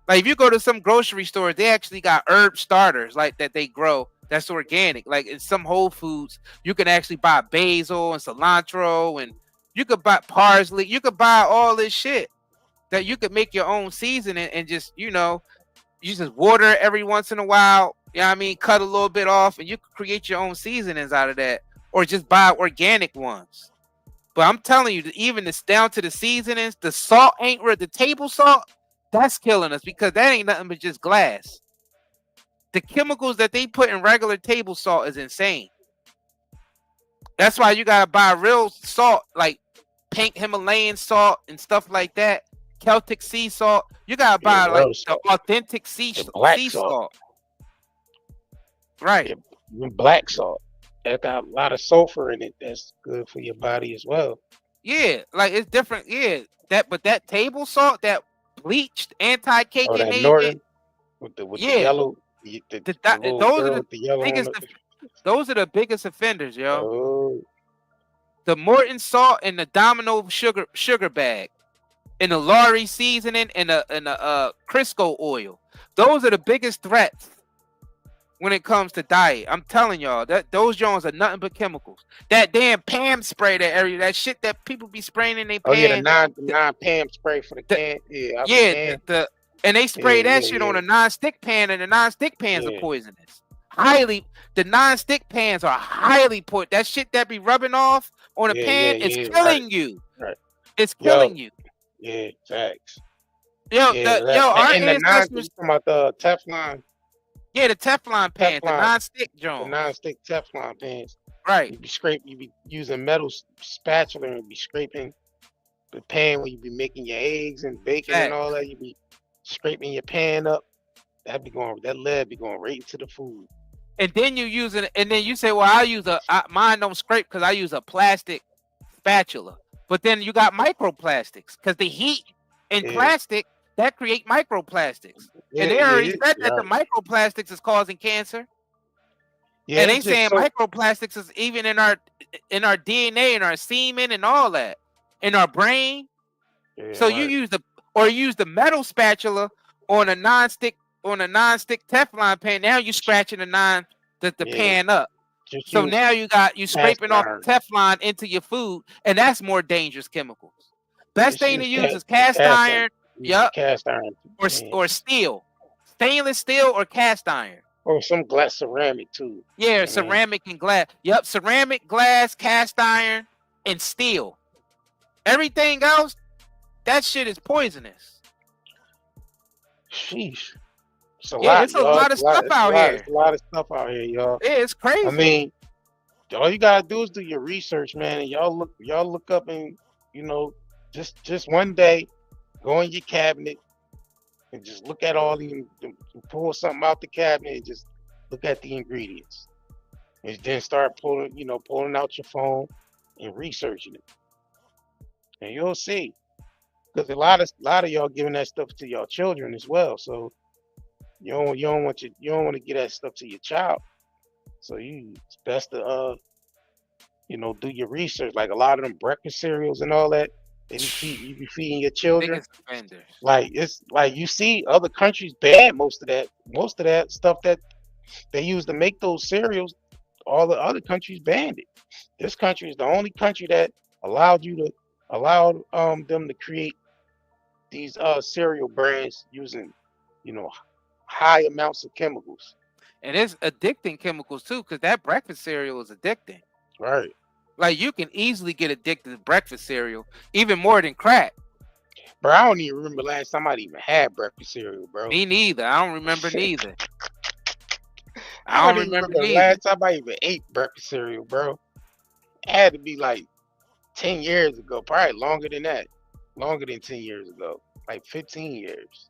Like if you go to some grocery stores, they actually got herb starters like that they grow. That's organic. Like in some Whole Foods, you can actually buy basil and cilantro, and you could buy parsley. You could buy all this shit that you could make your own seasoning and just, you just water it every once in a while. You know what I mean? Cut a little bit off, and you can create your own seasonings out of that, or just buy organic ones. But I'm telling you, even this down to the seasonings, the salt ain't the table salt. That's killing us because that ain't nothing but just glass. The chemicals that they put in regular table salt is insane. That's why you gotta buy real salt, like pink Himalayan salt and stuff like that. Celtic sea salt. You gotta buy like the authentic sea salt. Right. Yeah, black salt. That got a lot of sulfur in it. That's good for your body as well. Yeah, like it's different. Yeah, but that table salt, that bleached anti-cake Oh, that agent, Norton with the yellow. Those are the biggest offenders, yo. Oh. The Morton salt and the Domino sugar bag, and the Lowry seasoning and the Crisco oil. Those are the biggest threats when it comes to diet. I'm telling y'all that those joints are nothing but chemicals. That damn Pam spray, that shit that people be spraying in their pan. Oh yeah, the non Pam spray for the can. Yeah, and they spray that shit on a non-stick pan, and the non-stick pans are poisonous. The non-stick pans are highly poisonous. That shit that be rubbing off on a pan is killing you. Right. It's killing you. Yeah, facts. Our ancestors talking about the Teflon. Yeah, the Teflon pans, the non-stick joint. The non-stick Teflon pans. Right. You be using metal spatula and be scraping the pan when you be making your eggs and bacon and all that. You be scraping your pan up. That lead be going right into the food. And then you say, well, mine don't scrape because I use a plastic spatula. But then you got microplastics because the heat in plastic that create microplastics. And they already said that the microplastics is causing cancer. Yeah, and they saying microplastics is even in our DNA, in our semen, and all that, in our brain. Yeah, so you use the metal spatula on a non-stick Teflon pan. Now you scratching the pan up. So now you scraping off the Teflon into your food, and that's more dangerous chemicals. Best thing to use is cast iron. Yep. Cast iron. Or steel. Stainless steel or cast iron. Or some glass ceramic too. Yeah, ceramic and glass. Yep, ceramic, glass, cast iron, and steel. Everything else, that shit is poisonous. Sheesh. It's a lot of stuff out here. It's a lot of stuff out here, y'all. Yeah, it's crazy. I mean, all you gotta do is do your research, man. And y'all look up and just one day, go in your cabinet and just look at all the pull something out the cabinet and just look at the ingredients. And then start pulling out your phone and researching it. And you'll see. Because a lot of y'all giving that stuff to your children as well. So you don't want to give that stuff to your child. So it's best to do your research. Like a lot of them breakfast cereals and all that. You be feeding your children. Like it's like you see other countries ban most of that stuff that they use to make those cereals. All the other countries banned it. This country is the only country that allowed them to create these cereal brands using high amounts of chemicals. And it's addicting chemicals too, because that breakfast cereal is addicting. Right. Like you can easily get addicted to breakfast cereal, even more than crack. Bro, I don't even remember last time I even had breakfast cereal, bro. Me neither. I don't remember neither. I don't remember the last time I even ate breakfast cereal, bro. It had to be like 10 years ago, probably longer than that. Longer than 10 years ago, like 15 years.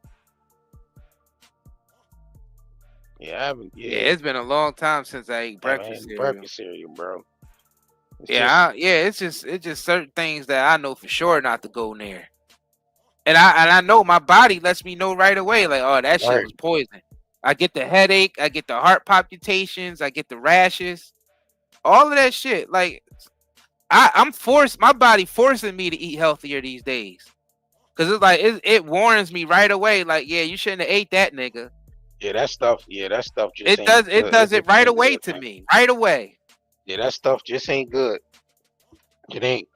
Yeah, I haven't. Yeah, it's been a long time since I ate breakfast cereal. Breakfast cereal, bro. Yeah, it's just certain things that I know for sure not to go near. And I know my body lets me know right away, like, oh, that shit was poison. I get the headache, I get the heart palpitations, I get the rashes, all of that shit. Like I'm forced, my body forcing me to eat healthier these days. Cause it's like it warns me right away, like, yeah, you shouldn't have ate that, nigga. Yeah, that stuff just It ain't does good. it does it just right ain't away good, to man. me. Right away. Yeah, that stuff just ain't good. It ain't.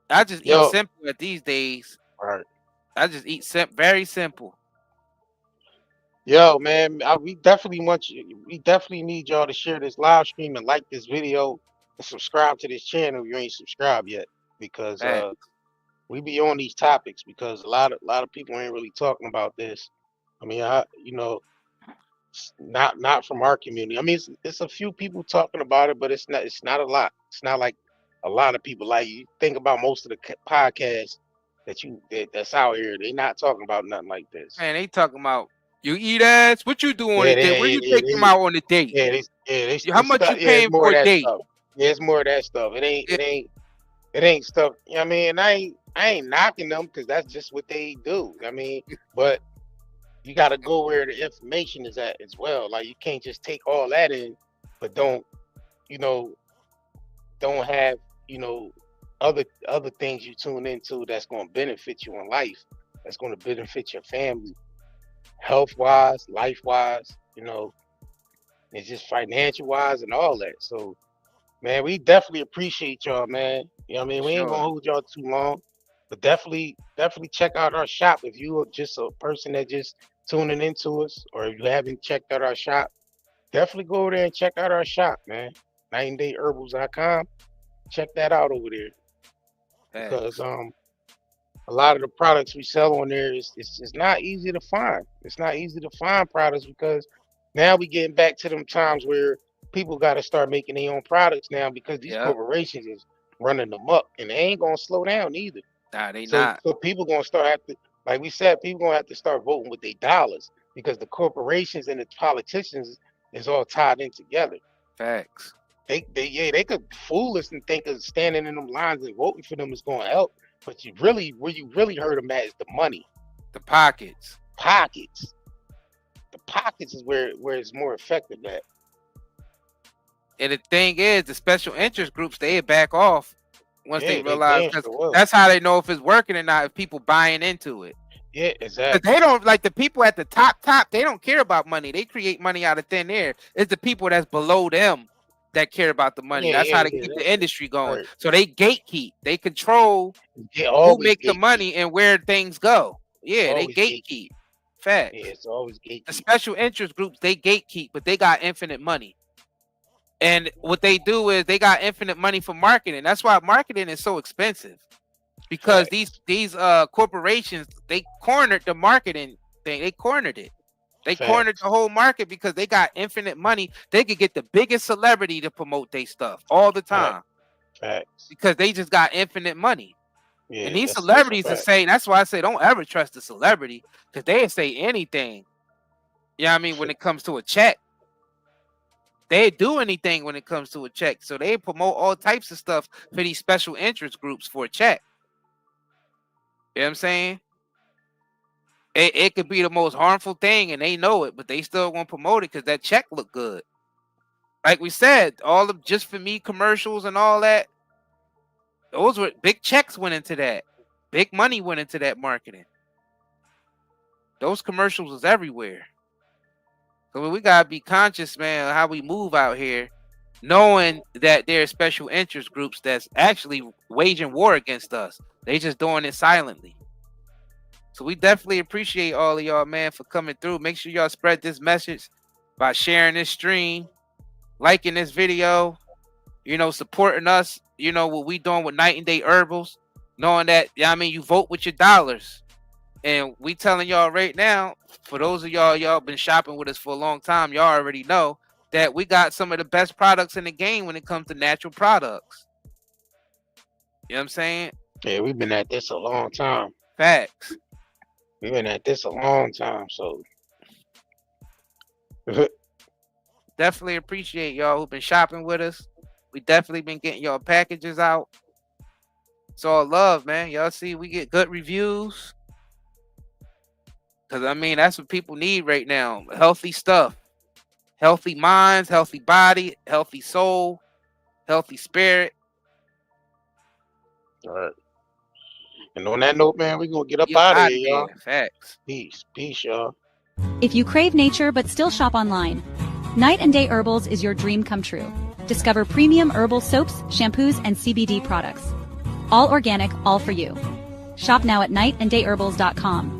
I just eat Yo, simple at these days. right. I just eat very simple. Yo, man, we definitely want you. We definitely need y'all to share this live stream and like this video and subscribe to this channel if you ain't subscribed yet, because Facts. we be on these topics because a lot of people ain't really talking about this. I mean, not from our community. I mean, it's a few people talking about it, but it's not a lot. It's not like a lot of people. Like, you think about most of the podcasts that's out here, they not talking about nothing like this. Man, they talking about you eat ass. What you do on Yeah, a date? Where you take them out on a date? How much you it's paying more for of a that date? stuff. Yeah, it's more of that stuff. It ain't stuff. You know what I mean? And I ain't knocking them because that's just what they do. I mean, but you got to go where the information is at as well. Like, you can't just take all that in, but don't have other things you tune into that's going to benefit you in life. That's going to benefit your family, health wise, life wise. It's just financial wise and all that. So, man, we definitely appreciate y'all, man. You know what I mean? We ain't gonna hold y'all too long, but definitely check out our shop if you are just a person that just tuning into us, or if you haven't checked out our shop. Definitely go over there and check out our shop, man. 90dayherbals.com. Check that out over there, because a lot of the products we sell on there it's not easy to find. It's not easy to find products because now we getting back to them times where people got to start making their own products now because these corporations is running them up, and they ain't gonna slow down either. Nah, they So not. people gonna start like we said, people gonna have to start voting with their dollars because the corporations and the politicians is all tied in together. Facts. They could fool us and think of standing in them lines and voting for them is going to help, but where you really hurt them at is the money, the pockets. The pockets is where it's more effective at. And the thing is, the special interest groups, they back off once they realize, sure that's how they know if it's working or not, if people buying into it. Yeah, exactly. They don't, like, the people at the top, they don't care about money. They create money out of thin air. It's the people that's below them that care about the money. That's how they keep the industry going. Right. So they gatekeep. They control who make the money and where things go. Yeah, they gatekeep. Facts. Yeah, it's always gatekeep. The special interest groups, they gatekeep, but they got infinite money. And what they do is they got infinite money for marketing. That's why marketing is so expensive. Because these corporations, they cornered the marketing thing. They cornered it. They cornered the whole market because they got infinite money. They could get the biggest celebrity to promote their stuff all the time. Because they just got infinite money. Yeah, and these celebrities are saying, that's why I say don't ever trust a celebrity, because they say anything. You know what I mean? When it comes to a check. They do anything when it comes to a check. So they promote all types of stuff for these special interest groups for a check. You know what I'm saying? It could be the most harmful thing and they know it, but they still won't promote it because that check look good. Like we said, all of Just For Me commercials and all that, those were big checks went into that. Big money went into that marketing. Those commercials was everywhere. So we gotta be conscious, man, of how we move out here, knowing that there are special interest groups that's actually waging war against us. They just doing it silently. So we definitely appreciate all of y'all, man, for coming through. Make sure y'all spread this message by sharing this stream, liking this video, supporting us, what we doing with Night and Day Herbals, knowing that, you vote with your dollars. And we telling y'all right now, for those of y'all been shopping with us for a long time, y'all already know that we got some of the best products in the game when it comes to natural products. You know what I'm saying? Yeah, we've been at this a long time. Facts. We've been at this a long time, so definitely appreciate y'all who've been shopping with us. We definitely been getting y'all packages out. It's all love, man. Y'all see we get good reviews. Cause I mean that's what people need right now. Healthy stuff. Healthy minds, healthy body, healthy soul, healthy spirit. All right. And on that note, man, we're gonna get up Get out of outta here, y'all. Facts. Peace. Peace, y'all. If you crave nature but still shop online, Night and Day Herbals is your dream come true. Discover premium herbal soaps, shampoos, and CBD products. All organic, all for you. Shop now at nightandayherbals.com.